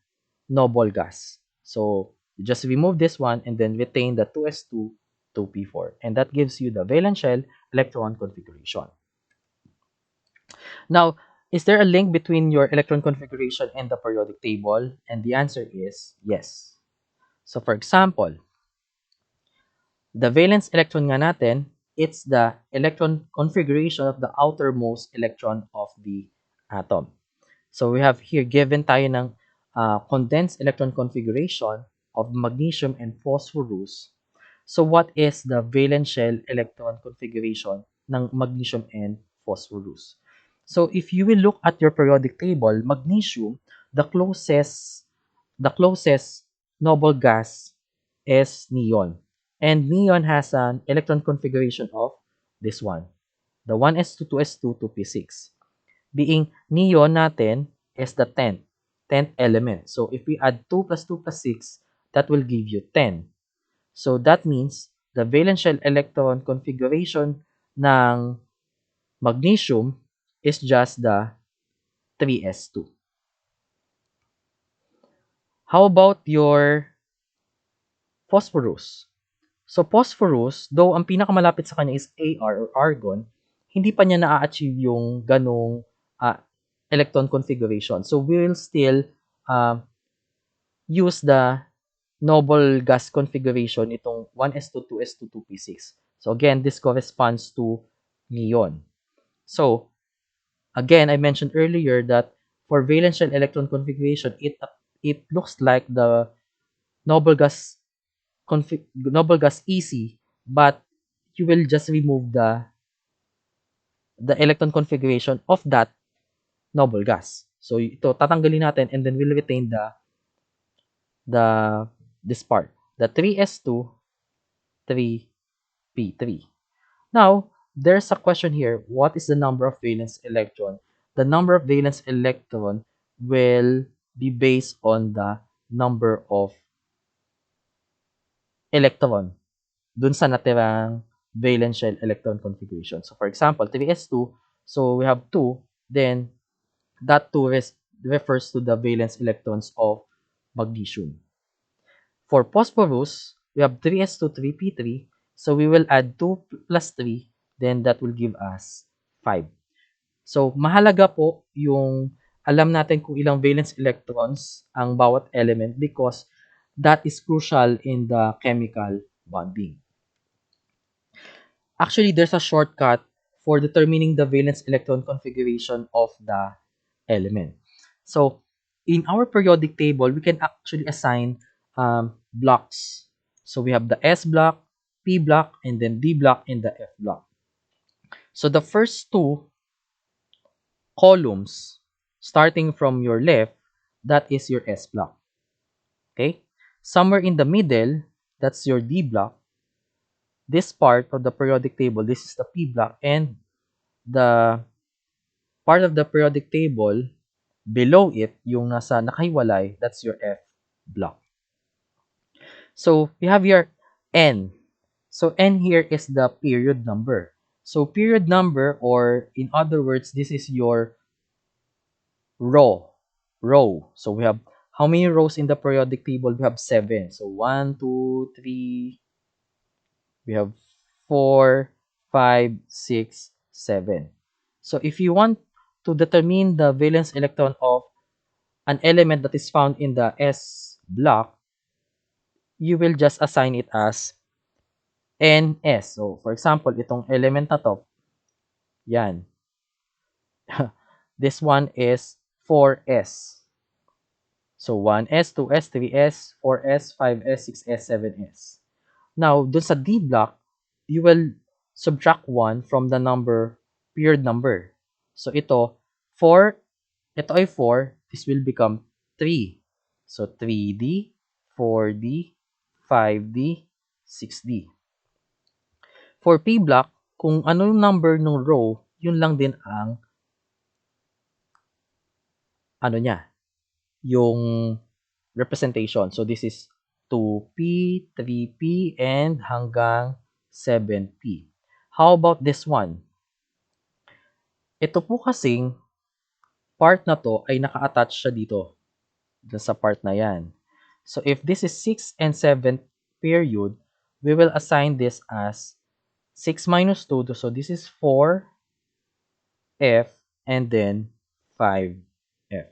noble gas. So you just remove this one and then retain the 2s2, 2p4. And that gives you the valence shell electron configuration. Now, is there a link between your electron configuration and the periodic table? And the answer is yes. So for example, the valence electron nga natin, it's the electron configuration of the outermost electron of the atom. So we have here, given tayo ng condensed electron configuration of magnesium and phosphorus. So what is the valence shell electron configuration ng magnesium and phosphorus? So if you will look at your periodic table, magnesium, the closest noble gas is neon. And neon has an electron configuration of this one. The 1s2, 2s2, 2p6. Being neon natin is the 10th element. So if we add 2 plus 2 plus 6, that will give you 10. So that means the valence shell electron configuration ng magnesium is just the 3s2. How about your phosphorus? So phosphorus, though ang pinakamalapit sa kanya is Ar or argon, hindi pa niya na-achieve yung ganong electron configuration. So we will still use the noble gas configuration itong 1s2, 2s2, 2p6. So again, this corresponds to neon. So again, I mentioned earlier that for valence shell electron configuration, it looks like the noble gas noble gas easy, but you will just remove the electron configuration of that noble gas. So ito tatanggalin natin and then we'll retain the this part, the 3s2 3p3. Now, there's a question here. What is the number of valence electron? The number of valence electron will be based on the number of electron dun sa natirang valence shell electron configuration. So, for example, 3s2, so we have 2, then that 2 refers to the valence electrons of magnesium. For phosphorus, we have 3s2, 3p3, so we will add 2 plus 3, then that will give us 5. So, mahalaga po yung alam natin kung ilang valence electrons ang bawat element because that is crucial in the chemical bonding. Actually, there's a shortcut for determining the valence electron configuration of the element. So, in our periodic table, we can actually assign blocks. So, we have the S block, P block, and then D block, and the F block. So, the first two columns, starting from your left, that is your S block. Okay? Somewhere in the middle, that's your D block. This part of the periodic table, this is the P block, and the part of the periodic table below it, yung nasa nakahiwalay, that's your F block. So, we have here N. So, N here is the period number. So, period number, or in other words, this is your row. So, we have how many rows in the periodic table? We have 7. So, 1, 2, 3, we have 4, 5, 6, 7. So, if you want to determine the valence electron of an element that is found in the S block, you will just assign it as NS. So, for example, itong element na to, yan. This one is 4S. So, 1S, 2S, 3S, 4S, 5S, 6S, 7S. Now, dun sa D block, you will subtract 1 from the period number. So, ito, 4, ito ay 4, this will become 3. So, 3D, 4D, 5D, 6D. For P block, kung ano yung number ng row, yun lang din ang ano niya, yung representation. So, this is 2P, 3P, and hanggang 7P. How about this one? Ito po kasing part na to ay naka-attach siya dito sa part na yan. So, if this is 6 and 7th period, we will assign this as 6 minus 2. So, this is 4F and then 5F.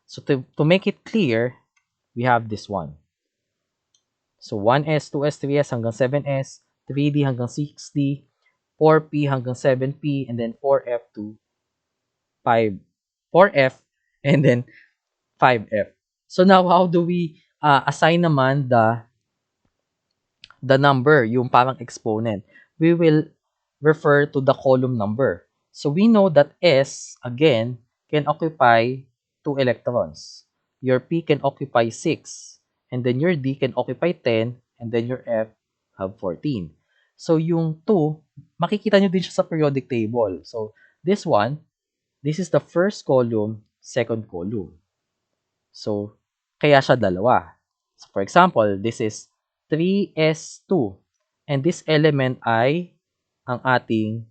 So, to make it clear, we have this one. So, 1S, 2S, 3S hanggang 7S, 3D hanggang 6D, 4P hanggang 7P, and then 4F to 4F, and then 5F. So, now, how do we assign naman the number, yung parang exponent? We will refer to the column number. So, we know that S, again, can occupy 2 electrons. Your P can occupy 6. And then your D can occupy 10. And then your F have 14. So, yung 2, makikita nyo din siya sa periodic table. So, this one, this is the first column, second column. So, kaya siya dalawa. So, for example, this is 3s2. And this element ay ang ating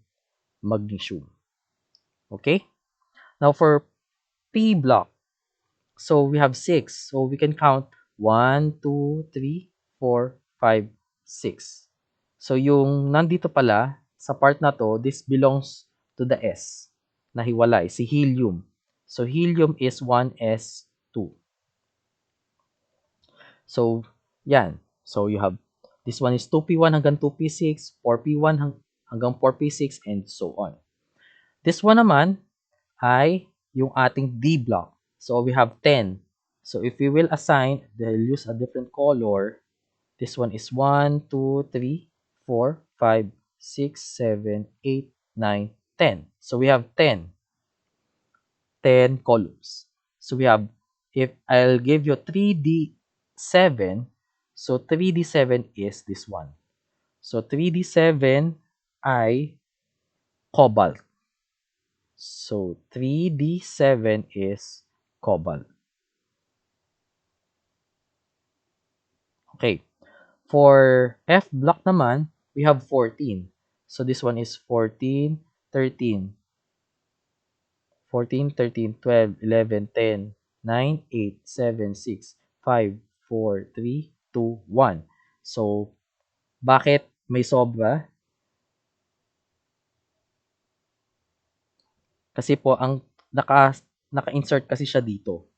magnesium. Okay? Now, for P block, so we have 6. So, we can count 1, 2, 3, 4, 5, 6. So, yung nandito pala, sa part na to, this belongs to the S na hiwalay, si helium. So, helium is 1s2. So, yan. So, you have, this one is 2p1 hanggang 2p6, 4p1 hanggang 4p6, and so on. This one naman ay yung ating D block. So, we have 10. So if we will assign, they'll use a different color. This one is 1, 2, 3, 4, 5, 6, 7, 8, 9, 10. So we have 10 columns. So we have, if I'll give you 3D7, so 3D7 is this one. So 3D7 I cobalt. So 3D7 is cobalt. Okay. For F block naman, we have 14. So this one is 14, 13, 14, 13, 12, 11, 10, 9, 8, 7, 6, 5, 4, 3, 2, 1. So, bakit may sobra? Kasi po, ang naka-insert kasi siya dito.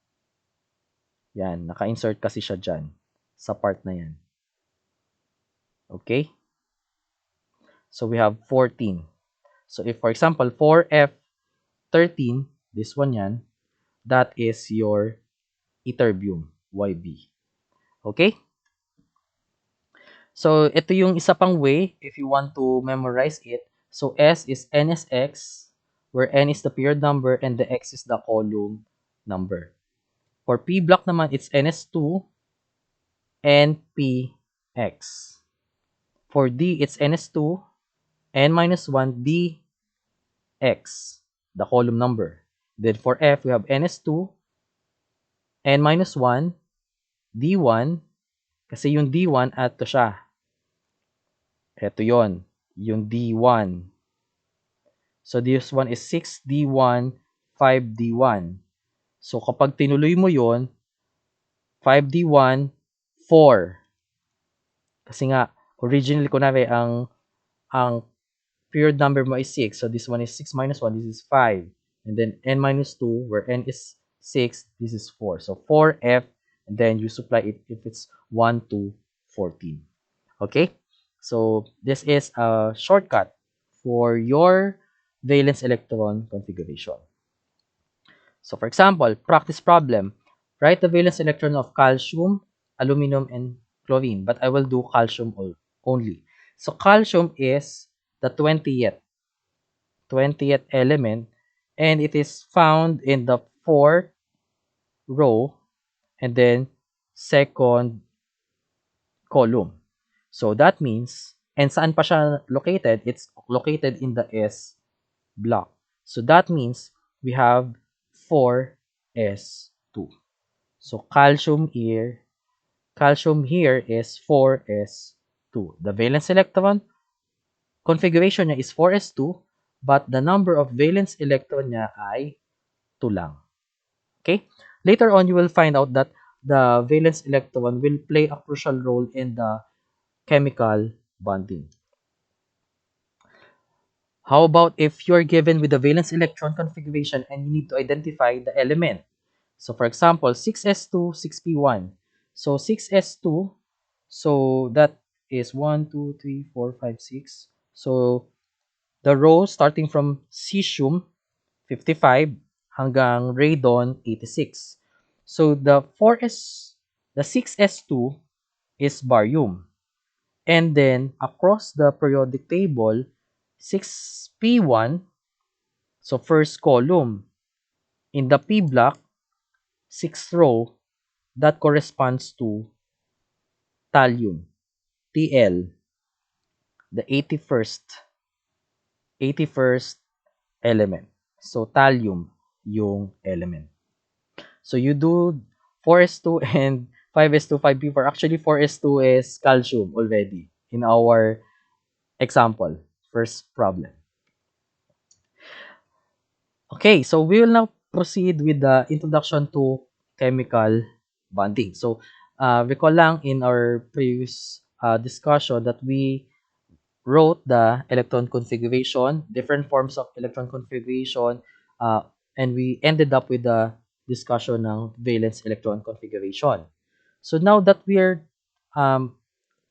Yan, naka-insert kasi siya dyan. Sa part na yan. Okay? So, we have 14. So, if for example, 4F13, this one yan, that is your ytterbium, YB. Okay? So, ito yung isa pang way if you want to memorize it. So, S is NSX, where N is the period number and the X is the column number. For P block naman, it's NS2 and PX. For D, it's NS2, N-1, DX, the column number. Then for F, we have NS2, N-1, D1, kasi yung D1, add to siya. Ito yon, yung D1. So, this one is 6D1, 5D1. So, kapag tinuloy mo yon, 5D1, 4. Kasi nga, originally, kunwari, ang period number mo is 6. So, this one is 6 minus 1. This is 5. And then, N minus 2, where N is 6. This is 4. So, 4F. And then, you supply it if it's 1 to 14. Okay? So, this is a shortcut for your valence electron configuration. So, for example, practice problem. Write the valence electron of calcium, aluminum, and chlorine. But I will do calcium only. So, calcium is the 20th element, and it is found in the 4th row and then second column. So, that means, and saan pa siya located? It's located in the S block. So, that means we have 4s2. So, calcium here is 4s2. The valence electron configuration niya is 4s2, but the number of valence electron niya ay 2 lang. Okay? Later on, you will find out that the valence electron will play a crucial role in the chemical bonding. How about if you're given with the valence electron configuration and you need to identify the element? So, for example, 6s2, 6p1. So, 6s2, so that is 1, 2, 3, 4, 5, 6. So, the row starting from cesium, 55, hanggang radon, 86. So, the 6s2 is barium. And then, across the periodic table, 6p1, so first column. In the P block, 6th row, that corresponds to thallium, TL, the 81st element. So, thallium yung element. So, you do 4s2 and 5s2, 5p4. Actually, 4s2 is calcium already in our example, first problem. Okay, so we will now proceed with the introduction to chemical bonding. So, recall lang in our previous discussion that we wrote the electron configuration, different forms of electron configuration, and we ended up with the discussion ng valence electron configuration. So now that we are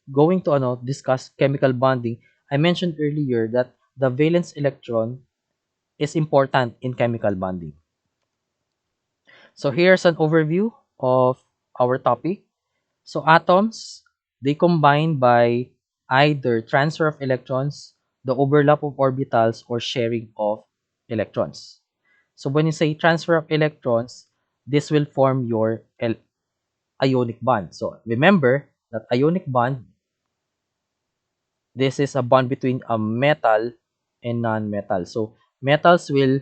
going to discuss chemical bonding, I mentioned earlier that the valence electron is important in chemical bonding. So here's an overview of our topic. So atoms, they combine by either transfer of electrons, the overlap of orbitals, or sharing of electrons. So when you say transfer of electrons, this will form your ionic bond. So remember that ionic bond, this is a bond between a metal and non-metal. So metals will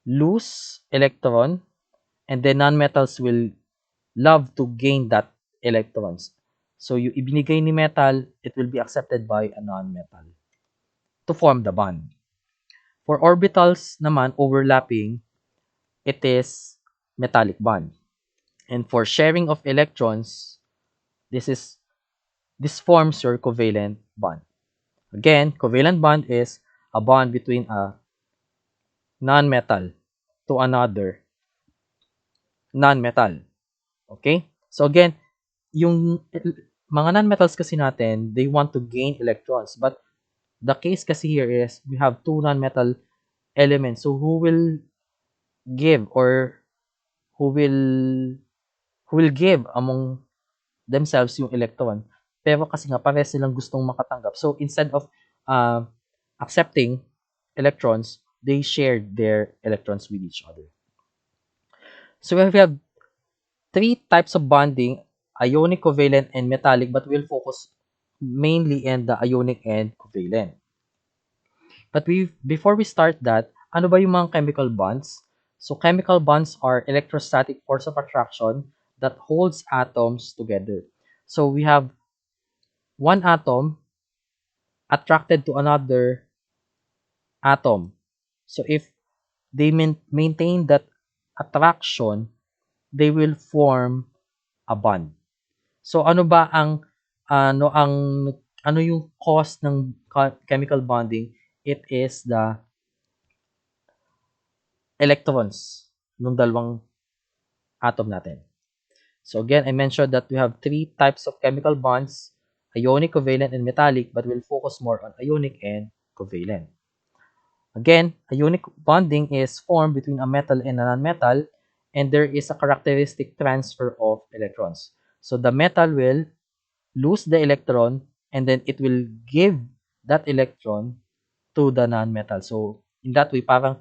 lose electron, and then non-metals will love to gain that electrons. So yung ibinigay ni metal, it will be accepted by a non-metal to form the bond. For orbitals naman overlapping, it is metallic bond. And for sharing of electrons, this is this forms your covalent bond. Again, covalent bond is a bond between a non-metal to another non-metal. Okay? So again, yung mga non-metals kasi natin, they want to gain electrons. But the case kasi here is we have two non-metal elements. So who will give or who will who will give among themselves yung electron? Pero kasi nga pares silang gustong makatanggap. So instead of uh, accepting electrons, they shared their electrons with each other. So we have three types of bonding: ionic, covalent, and metallic, but we'll focus mainly in the ionic and covalent. But before we start that, ano ba yung mga chemical bonds? So chemical bonds are electrostatic force of attraction that holds atoms together. So we have one atom attracted to another atom. So if they maintain that attraction, they will form a bond. So ano ang ano yung cause ng chemical bonding? It is the electrons ng dalawang atom natin. So again, I mentioned that we have three types of chemical bonds: ionic, covalent, and metallic, but we'll focus more on ionic and covalent. Again, ionic bonding is formed between a metal and a non-metal, and there is a characteristic transfer of electrons. So the metal will lose the electron, and then it will give that electron to the non-metal. So in that way, parang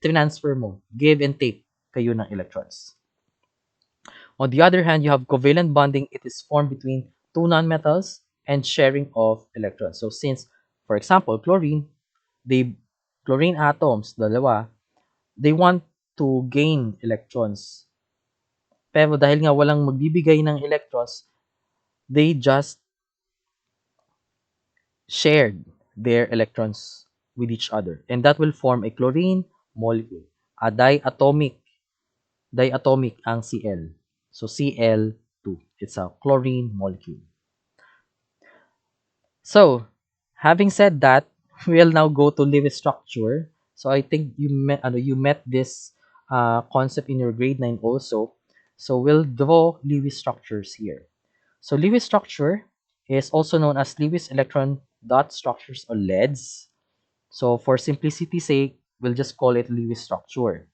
transfer mo, give and take kayo ng electrons. On the other hand, you have covalent bonding. It is formed between two nonmetals and sharing of electrons. So since, for example, chlorine atoms, dalawa, they want to gain electrons. Pero dahil nga walang magbibigay ng electrons, they just shared their electrons with each other. And that will form a chlorine molecule. A diatomic ang Cl. So Cl2. It's a chlorine molecule. So, having said that, we'll now go to Lewis structure. So I think you met this concept in your grade 9 also. So we'll draw Lewis structures here. So Lewis structure is also known as Lewis electron dot structures or LEDs. So for simplicity's sake, we'll just call it Lewis structure.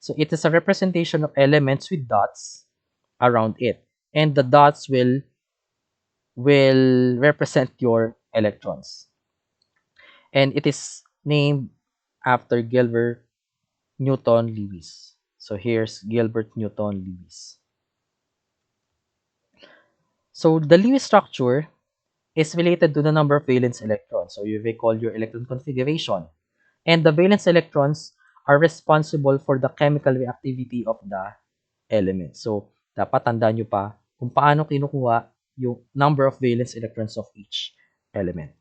So it is a representation of elements with dots around it, and the dots will represent your electrons. And it is named after Gilbert Newton Lewis. So here's Gilbert Newton Lewis. So the Lewis structure is related to the number of valence electrons. So you recall your electron configuration. And the valence electrons are responsible for the chemical reactivity of the element. So dapat tandaan nyo pa kung paano kinukuha yung number of valence electrons of each element.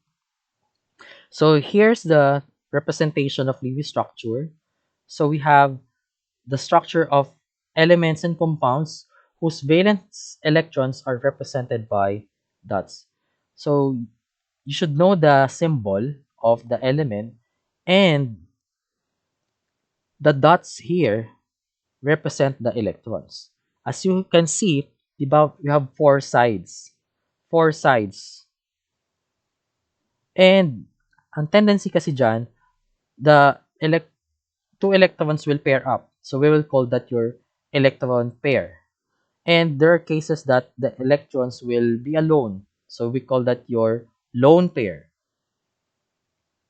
So here's the representation of Lewis structure. So we have the structure of elements and compounds whose valence electrons are represented by dots. So you should know the symbol of the element, and the dots here represent the electrons. As you can see, diba, we have four sides. Four sides. And ang tendency kasi dyan, the two electrons will pair up. So we will call that your electron pair. And there are cases that the electrons will be alone. So we call that your lone pair.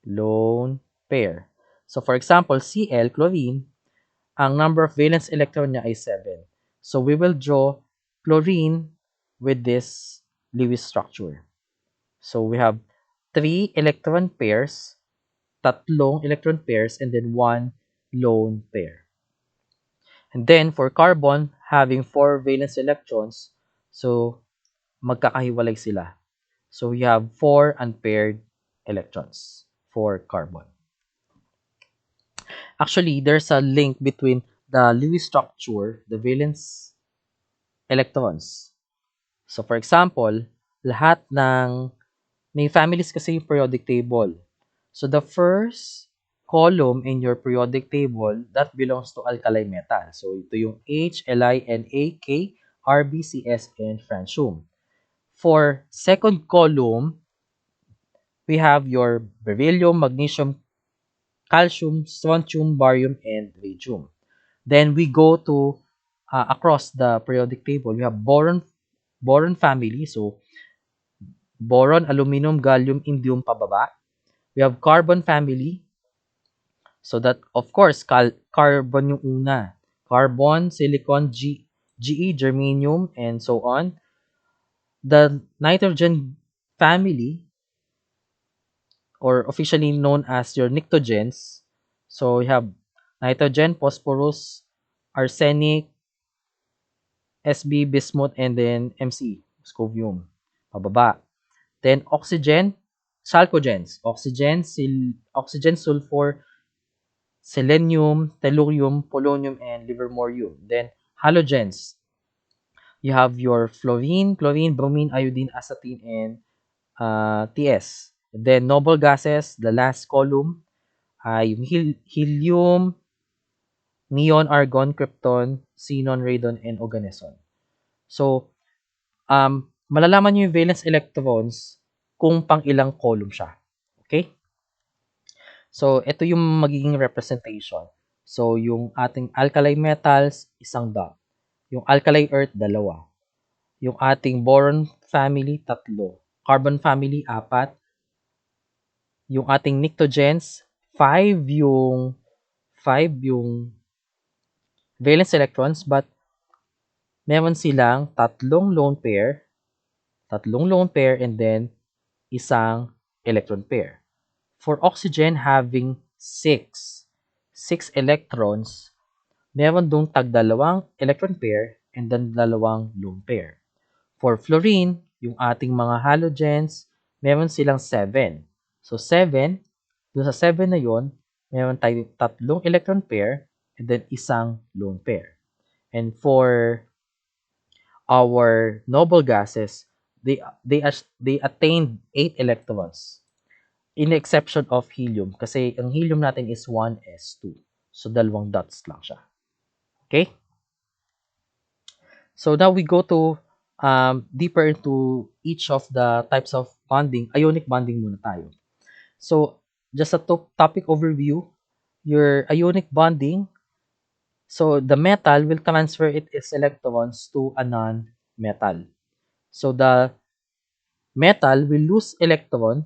Lone pair. So for example, Cl, chlorine, ang number of valence electron niya ay 7. So we will draw chlorine with this Lewis structure. So we have 3 electron pairs, tatlong electron pairs, and then 1 lone pair. And then for carbon, having 4 valence electrons, so magkakahiwalay sila. So we have 4 unpaired electrons for carbon. Actually, there's a link between the Lewis structure, the valence electrons. So for example, lahat ng may families kasi yung periodic table. So the first column in your periodic table, that belongs to alkali metal. So ito yung H, Li, Na, K, Rb, Cs, and francium. For second column, we have your beryllium, magnesium, calcium, strontium, barium, and radium. Then we go to across the periodic table. We have boron family. So boron, aluminum, gallium, indium pababa. We have carbon family. So that of course carbon yung una. Carbon, silicon, Ge, germanium, and so on. The nitrogen family, or officially known as your pnictogens. So we have nitrogen, phosphorus, arsenic, Sb, bismuth, and then Mc, scobium, pababa. Then oxygen, chalcogens, oxygen, sulfur, selenium, tellurium, polonium, and livermorium. Then halogens, you have your fluorine, chlorine, bromine, iodine, astatine, and Ts. Then noble gases, the last column, ay yung helium, neon, argon, krypton, xenon, radon, and oganesson. So, malalaman nyo yung valence electrons kung pang ilang column siya. Okay? So, ito yung magiging representation. So, yung ating alkali metals, isang dot. Yung alkali earth, dalawa. Yung ating boron family, tatlo. Carbon family, apat. Yung ating pnictogens, 5 yung valence electrons, but meron silang tatlong lone pair, and then isang electron pair. For oxygen, having 6 electrons, meron dong tagdalawang electron pair and then dalawang lone pair. For fluorine, yung ating mga halogens, meron silang 7. So 7, doon sa 7 na yon, meron tayong tatlong electron pair and then isang lone pair. And for our noble gases, they attained 8 electrons. In the exception of helium, kasi ang helium natin is 1s2. So, dalawang dots lang siya. Okay? So, now we go to deeper into each of the types of bonding. Ionic bonding muna tayo. So, just a topic overview. Your ionic bonding, so the metal will transfer its electrons to a non-metal. So, the metal will lose electron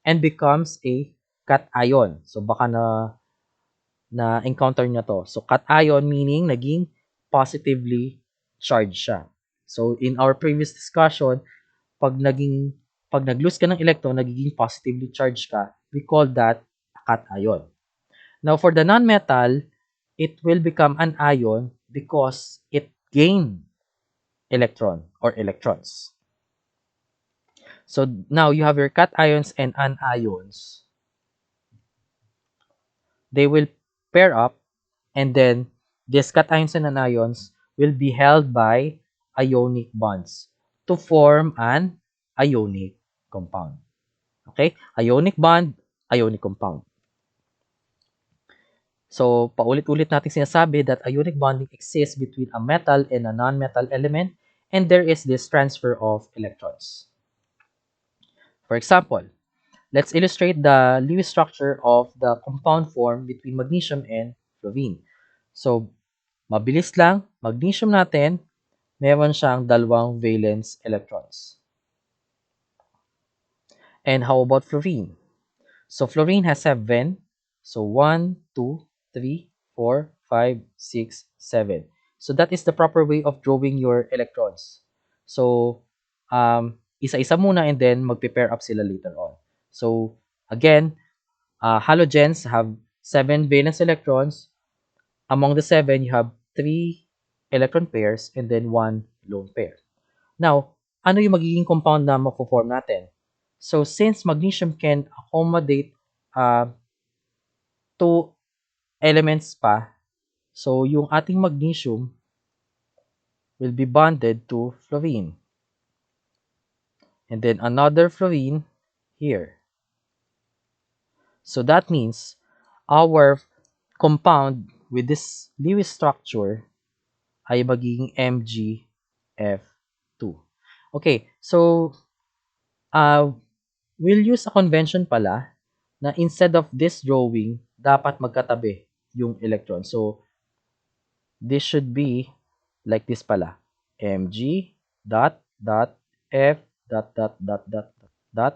and becomes a cation. So, baka na-encounter nyo to. So, cation meaning naging positively charged siya. So, in our previous discussion, pag nag-lose ka ng electron, nagiging positively charged ka, we call that a cation. Now, for the non-metal, it will become an ion because it gained electron or electrons. So, now you have your cations and anions. They will pair up, and then these cations and anions will be held by ionic bonds to form an ionic compound. Okay? Ionic bond, ionic compound. So, paulit-ulit natin sinasabi that ionic bonding exists between a metal and a non-metal element, and there is this transfer of electrons. For example, let's illustrate the Lewis structure of the compound form between magnesium and fluorine. So, mabilis lang, magnesium natin, meron siyang dalawang valence electrons. And how about fluorine? So fluorine has 7. So 1, 2, 3, 4, 5, 6, 7. So that is the proper way of drawing your electrons. So isa-isa muna and then magpe-pair up sila later on. So again, halogens have 7 valence electrons. Among the 7, you have 3 electron pairs and then 1 lone pair. Now, ano yung magiging compound na mappo-form natin? So, since magnesium can accommodate uh, 2 elements pa, so yung ating magnesium will be bonded to fluorine. And then another fluorine here. So that means our compound with this Lewis structure ay magiging MgF2. Okay, so we'll use a convention pala na instead of this drawing, dapat magkatabi yung electron. So, this should be like this pala. Mg dot dot F dot dot dot dot dot dot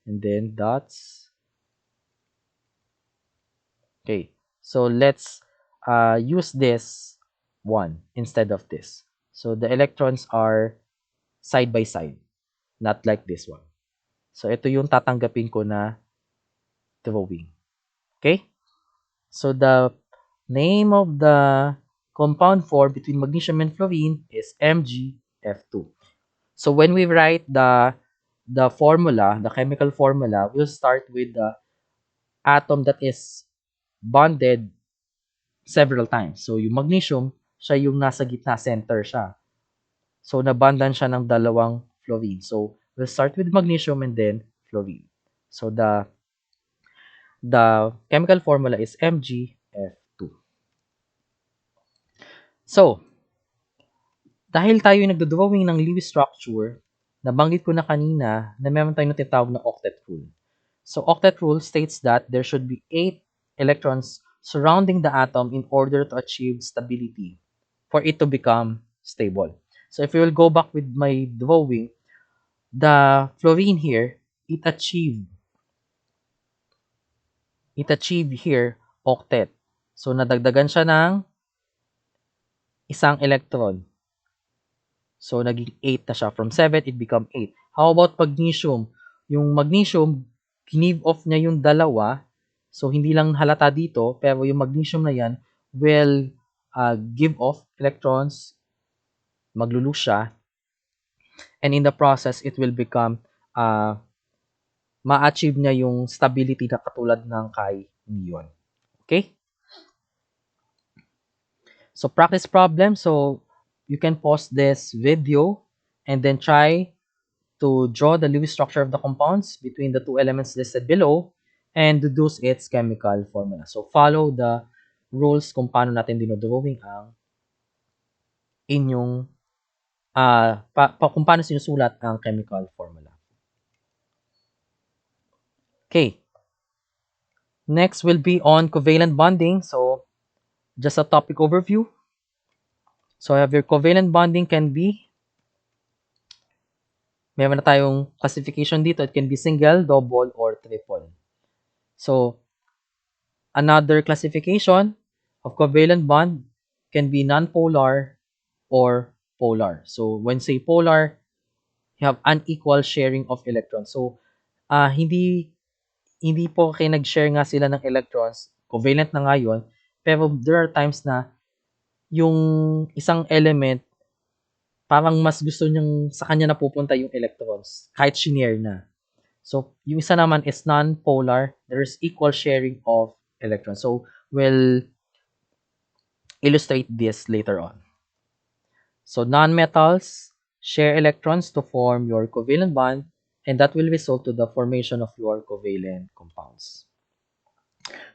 and then dots. Okay, so let's use this one instead of this. So, the electrons are side by side, not like this one. So, ito yung tatanggapin ko na drawing. Okay? So, the name of the compound form between magnesium and fluorine is MgF2. So, when we write the formula, the chemical formula, we'll start with the atom that is bonded several times. So, yung magnesium, siya yung nasa gitna, center siya. So, nabandan siya ng dalawang fluorine. So, we'll start with magnesium and then fluorine. So, the chemical formula is MgF2. So, dahil tayo yung nagdo-drawing ng Lewis structure, nabanggit ko na kanina na meron tayong tinatawag na octet rule. So, octet rule states that there should be 8 electrons surrounding the atom in order to achieve stability for it to become stable. So, if we will go back with my drawing, the fluorine here, it achieved here octet. So, nadagdagan siya ng isang electron. So, naging 8 na siya. From 7, it become 8. How about magnesium? Yung magnesium, give off niya yung dalawa. So, hindi lang halata dito, pero yung magnesium na yan will give off electrons, maglulose siya, and in the process, it will become, ma-achieve niya yung stability na katulad ng kay neon. Okay? So, practice problem. So, you can pause this video and then try to draw the Lewis structure of the compounds between the two elements listed below and deduce its chemical formula. So, follow the rules kung paano natin dinodrawing ang inyong, kung paano sinusulat ang chemical formula. Okay. Next will be on covalent bonding. So, just a topic overview. So, I have your covalent bonding can be, meron na tayong classification dito. It can be single, double, or triple. So, another classification of covalent bond can be nonpolar or polar. So, when say polar, you have unequal sharing of electrons. So, hindi po kayo nag-share nga sila ng electrons, covalent na nga yun, pero there are times na yung isang element, parang mas gusto niyang sa kanya napupunta yung electrons, kahit shinare na. So, yung isa naman is non-polar. There's equal sharing of electrons. So, we'll illustrate this later on. So, nonmetals share electrons to form your covalent bond, and that will result to the formation of your covalent compounds.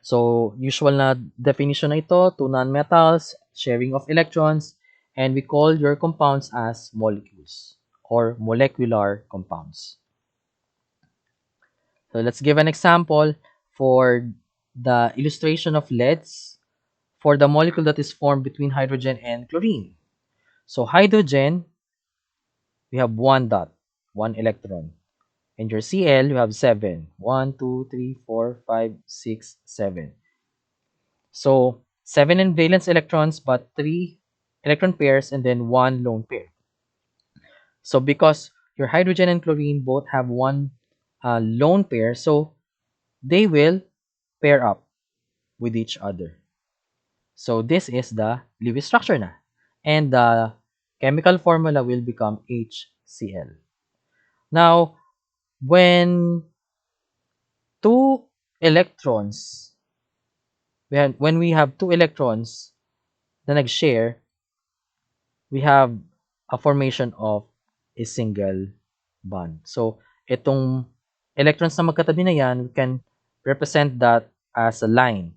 So, usual na definition na ito, two nonmetals, sharing of electrons, and we call your compounds as molecules or molecular compounds. So, let's give an example for the illustration of leads for the molecule that is formed between hydrogen and chlorine. So hydrogen, we have one dot, one electron. And your Cl, you have seven. 1, 2, 3, 4, 5, 6, 7. So, 7 in valence electrons, but 3 electron pairs and then 1 lone pair. So, because your hydrogen and chlorine both have one lone pair, so they will pair up with each other. So, this is the Lewis structure na. And the chemical formula will become HCl. Now, when two electrons, when we have two electrons na nag-share, we have a formation of a single bond. So, itong electrons na magkatabi na yan, we can represent that as a line.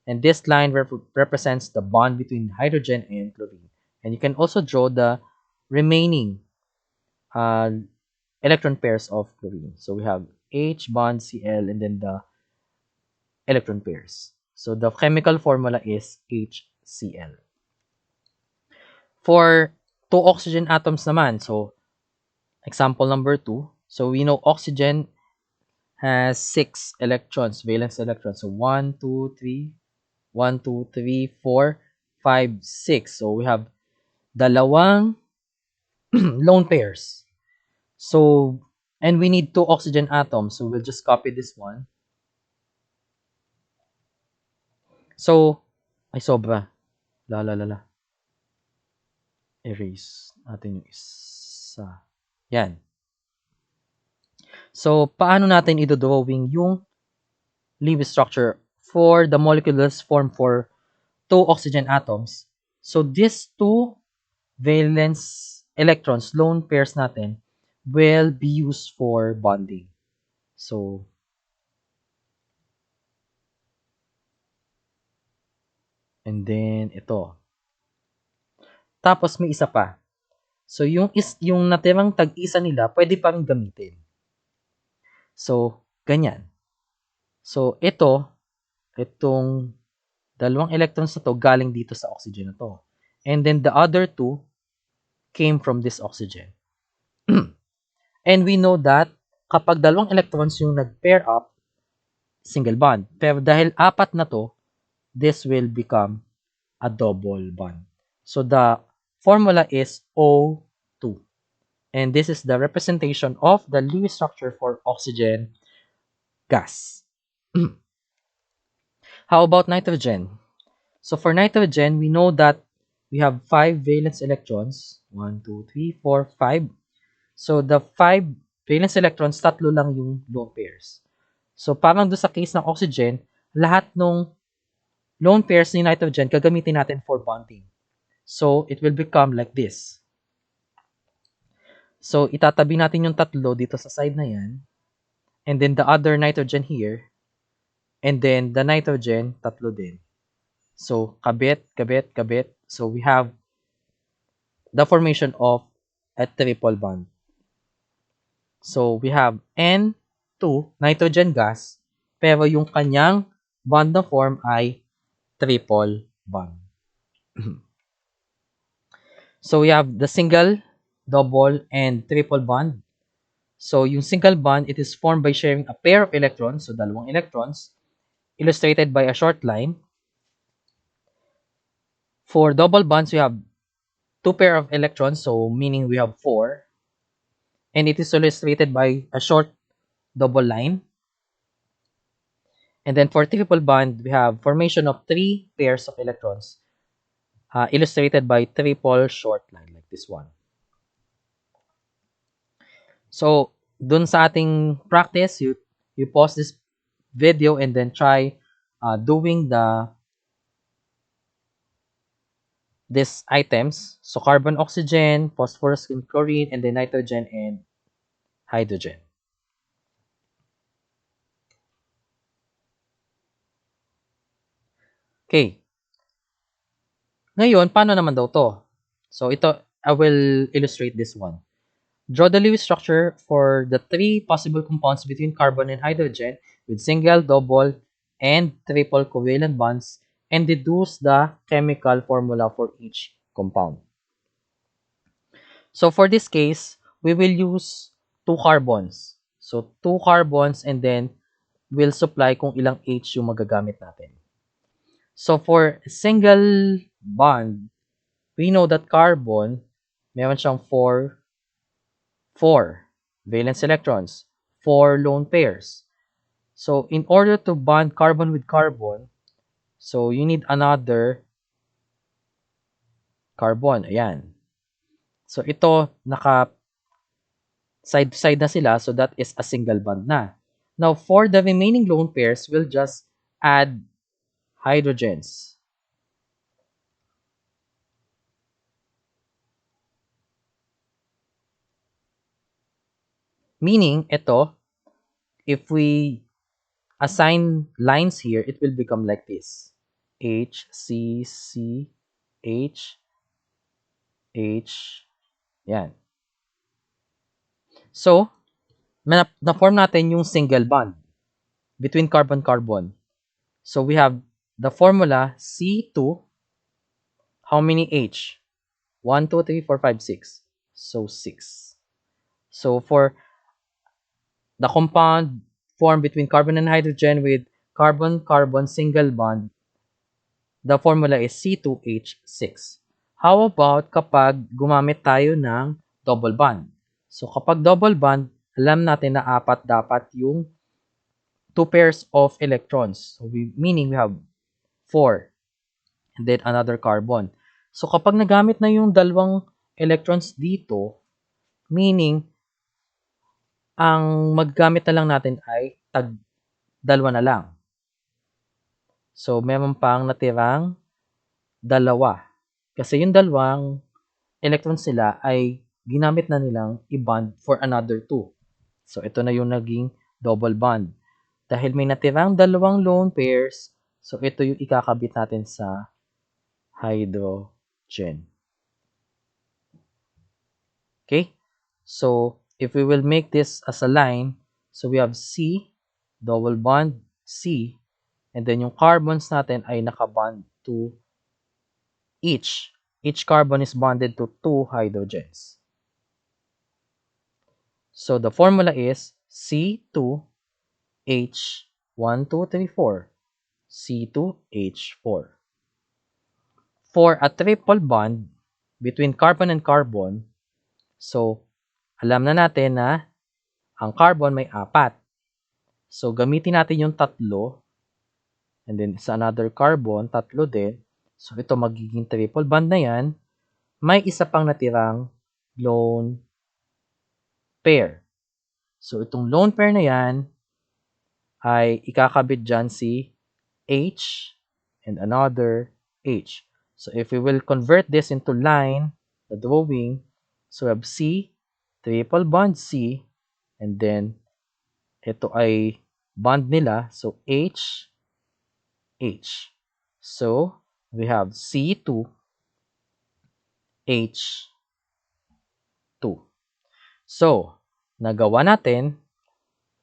And this line represents the bond between hydrogen and chlorine. And you can also draw the remaining uh, electron pairs of chlorine. So, we have H bond Cl and then the electron pairs. So, the chemical formula is HCl. For two oxygen atoms naman, so example number 2. So we know oxygen has 6 electrons, valence electrons. So 1, 2, 3, 1, 2, 3, 4, 5, 6. So we have dalawang lone pairs. So, and we need 2 oxygen atoms. So we'll just copy this one. So, ay sobra. La. Erase natin yung isa. Yan. So, paano natin idodrawing yung Lewis structure for the molecules formed for two oxygen atoms? So, these two valence electrons, lone pairs natin, will be used for bonding. So, and then ito. Tapos may isa pa. So, yung natirang tag-isa nila, pwede pa rin gamitin. So, ganyan. So, itong dalawang electrons na to galing dito sa oxygen na to. And then the other two came from this oxygen. And we know that kapag dalawang electrons yung nag-pair up, single bond. Pero dahil apat na to, this will become a double bond. So the formula is O2. And this is the representation of the Lewis structure for oxygen gas. How about nitrogen? So for nitrogen, we know that we have 5 valence electrons. 1, 2, 3, 4, 5. So the 5 valence electrons, tatlo lang yung lone pairs. So parang doon sa case ng oxygen, lahat ng lone pairs ni nitrogen gagamitin natin for bonding. So it will become like this. So itatabi natin yung tatlo dito sa side na yan. And then the other nitrogen here. And then the nitrogen, tatlo din. So kabit, kabit, kabit. So we have the formation of a triple bond. So we have N2, nitrogen gas, pero yung kanyang bond na form ay triple bond. So we have the single, double, and triple bond. So yung single bond, it is formed by sharing a pair of electrons, so dalawang electrons, illustrated by a short line. For double bonds, we have two pair of electrons, so meaning we have 4. And it is illustrated by a short double line. And then for triple bond, we have formation of 3 pairs of electrons, illustrated by triple short line like this one. So, dun sa ating practice, you pause this video and then try doing these items. So, carbon, oxygen, phosphorus, and chlorine, and then nitrogen and hydrogen. Okay. Ngayon, paano naman daw to? So, ito, I will illustrate this one. Draw the Lewis structure for the 3 possible compounds between carbon and hydrogen with single, double, and triple covalent bonds and deduce the chemical formula for each compound. So for this case, we will use two carbons. So two carbons and then we'll supply kung ilang H yung magagamit natin. So for single bond, we know that carbon, meron siyang four valence electrons, four lone pairs. So in order to bond carbon with carbon, so you need another carbon. Ayan. So ito, naka side to side na sila, so that is a single bond na. Now, for the remaining lone pairs, we'll just add hydrogens. Meaning, ito, if we assign lines here, it will become like this. H, C, C, H, H, yan. So, na-form natin yung single bond between carbon-carbon. So, we have the formula C2, how many H? 1, 2, 3, 4, 5, 6. So, 6. So, for the compound formed between carbon and hydrogen with carbon-carbon single bond, the formula is C2H6. How about kapag gumamit tayo ng double bond? So, kapag double bond, alam natin na apat dapat yung two pairs of electrons. So, meaning we have 4 and then another carbon. So, kapag nagamit na yung dalawang electrons dito, meaning ang maggamit na lang natin ay dalawa na lang. So, meron pang natirang dalawa. Kasi yung dalawang electrons nila ay ginamit na nilang i-bond for another two. So, ito na yung naging double bond. Dahil may natirang dalawang lone pairs, so ito yung ikakabit natin sa hydrogen. Okay? So, if we will make this as a line, so we have C, double bond, C, and then yung carbons natin ay nakabond to each. Each carbon is bonded to two hydrogens. So, the formula is C2H1, 2, 3, 4. C2H4. For a triple bond between carbon and carbon, so, alam na natin na ang carbon may apat. So, gamitin natin yung tatlo. And then, sa another carbon, tatlo din. So, ito magiging triple bond na yan. May isa pang natirang lone pair. So, itong lone pair na yan ay ikakabit dyan si H and another H. So, if we will convert this into line, the drawing, so we have C, triple bond C, and then ito ay bond nila. So, H, H. So, we have C2, H2. So, nagawa natin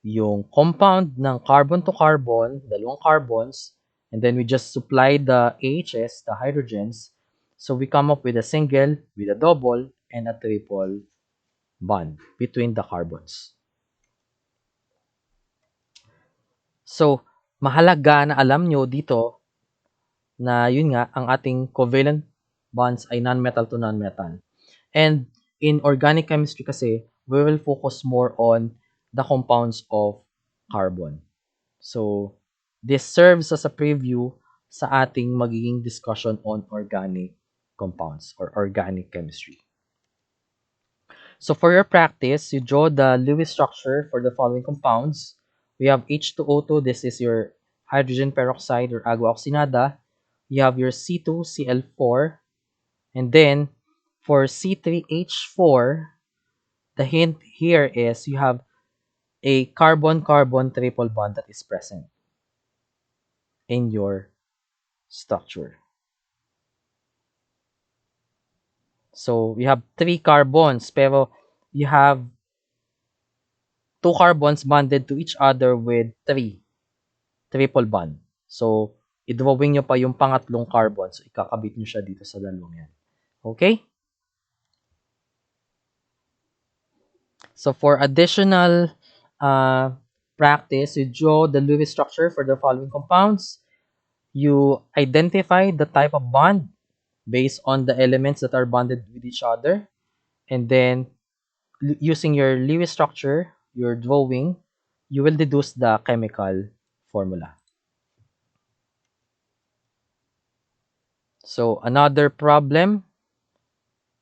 yung compound ng carbon to carbon, dalawang carbons, and then we just supply the H's, the hydrogens. So, we come up with a single, with a double, and a triple bond between the carbons. So, mahalaga na alam nyo dito na yun nga, ang ating covalent bonds ay non-metal to non-metal. And in organic chemistry kasi, we will focus more on the compounds of carbon. So, this serves as a preview sa ating magiging discussion on organic compounds or organic chemistry. So, for your practice, you draw the Lewis structure for the following compounds. We have H2O2, this is your hydrogen peroxide or agua oxinada. You have your C2Cl4, and then for C3H4, the hint here is you have a carbon-carbon triple bond that is present in your structure. So, you have 3 carbons, pero you have 2 carbons bonded to each other with 3 triple bond. So, i-drawing nyo pa yung pangatlong carbon. So, ikakabit nyo siya dito sa dalawang yan. Okay? So for additional uh, practice, you draw the Lewis structure for the following compounds. You identify the type of bond based on the elements that are bonded with each other. And then using your Lewis structure, your drawing, you will deduce the chemical formula. So another problem.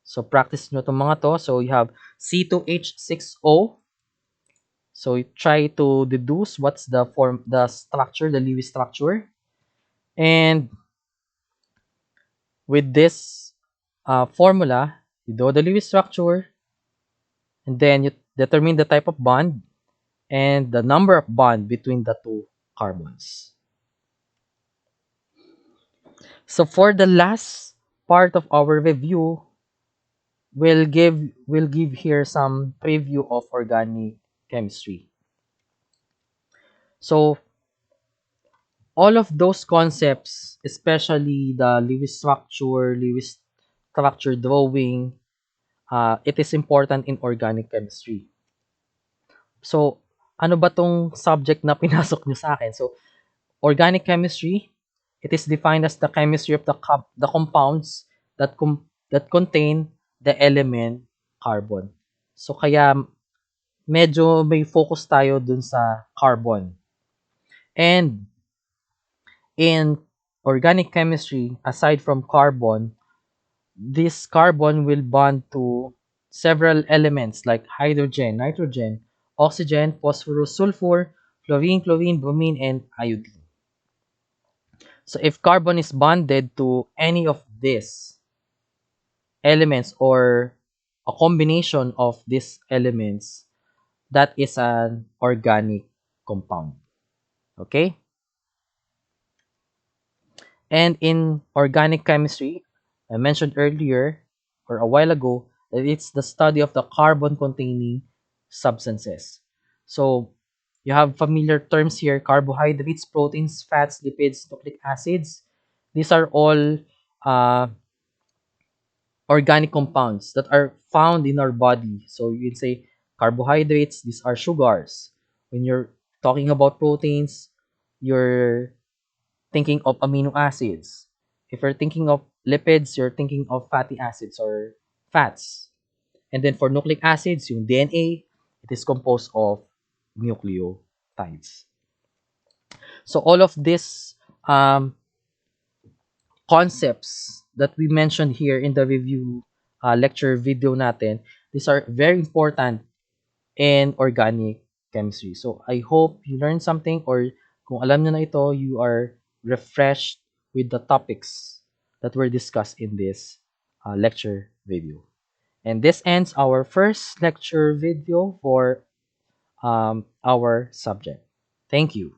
So practice nyo itong mga to. So you have C2H6O. So you try to deduce what's the structure, the Lewis structure. And with this formula, you do the Lewis structure, and then you determine the type of bond and the number of bond between the two carbons. So for the last part of our review, we'll give here some preview of organic chemistry. So all of those concepts, especially the Lewis structure drawing, it is important in organic chemistry. So, ano ba tong subject na pinasok nyo sa akin? So, organic chemistry, it is defined as the chemistry of the compounds that contain the element carbon. So, kaya medyo may focus tayo dun sa carbon. And in organic chemistry, aside from carbon, this carbon will bond to several elements like hydrogen, nitrogen, oxygen, phosphorus, sulfur, fluorine, chlorine, bromine, and iodine. So if carbon is bonded to any of these elements or a combination of these elements, that is an organic compound. Okay? And in organic chemistry, I mentioned earlier or a while ago that it's the study of the carbon-containing substances. So you have familiar terms here: carbohydrates, proteins, fats, lipids, nucleic acids. These are all uh, organic compounds that are found in our body. So you'd say carbohydrates, these are sugars. When you're talking about proteins, you're thinking of amino acids. If you're thinking of lipids, you're thinking of fatty acids or fats. And then for nucleic acids, yung DNA, it is composed of nucleotides. So all of these concepts that we mentioned here in the review lecture video natin, these are very important in organic chemistry. So I hope you learned something, or kung alam nyo na ito, you are refreshed with the topics that were discussed in this lecture video. And this ends our first lecture video for our subject. Thank you.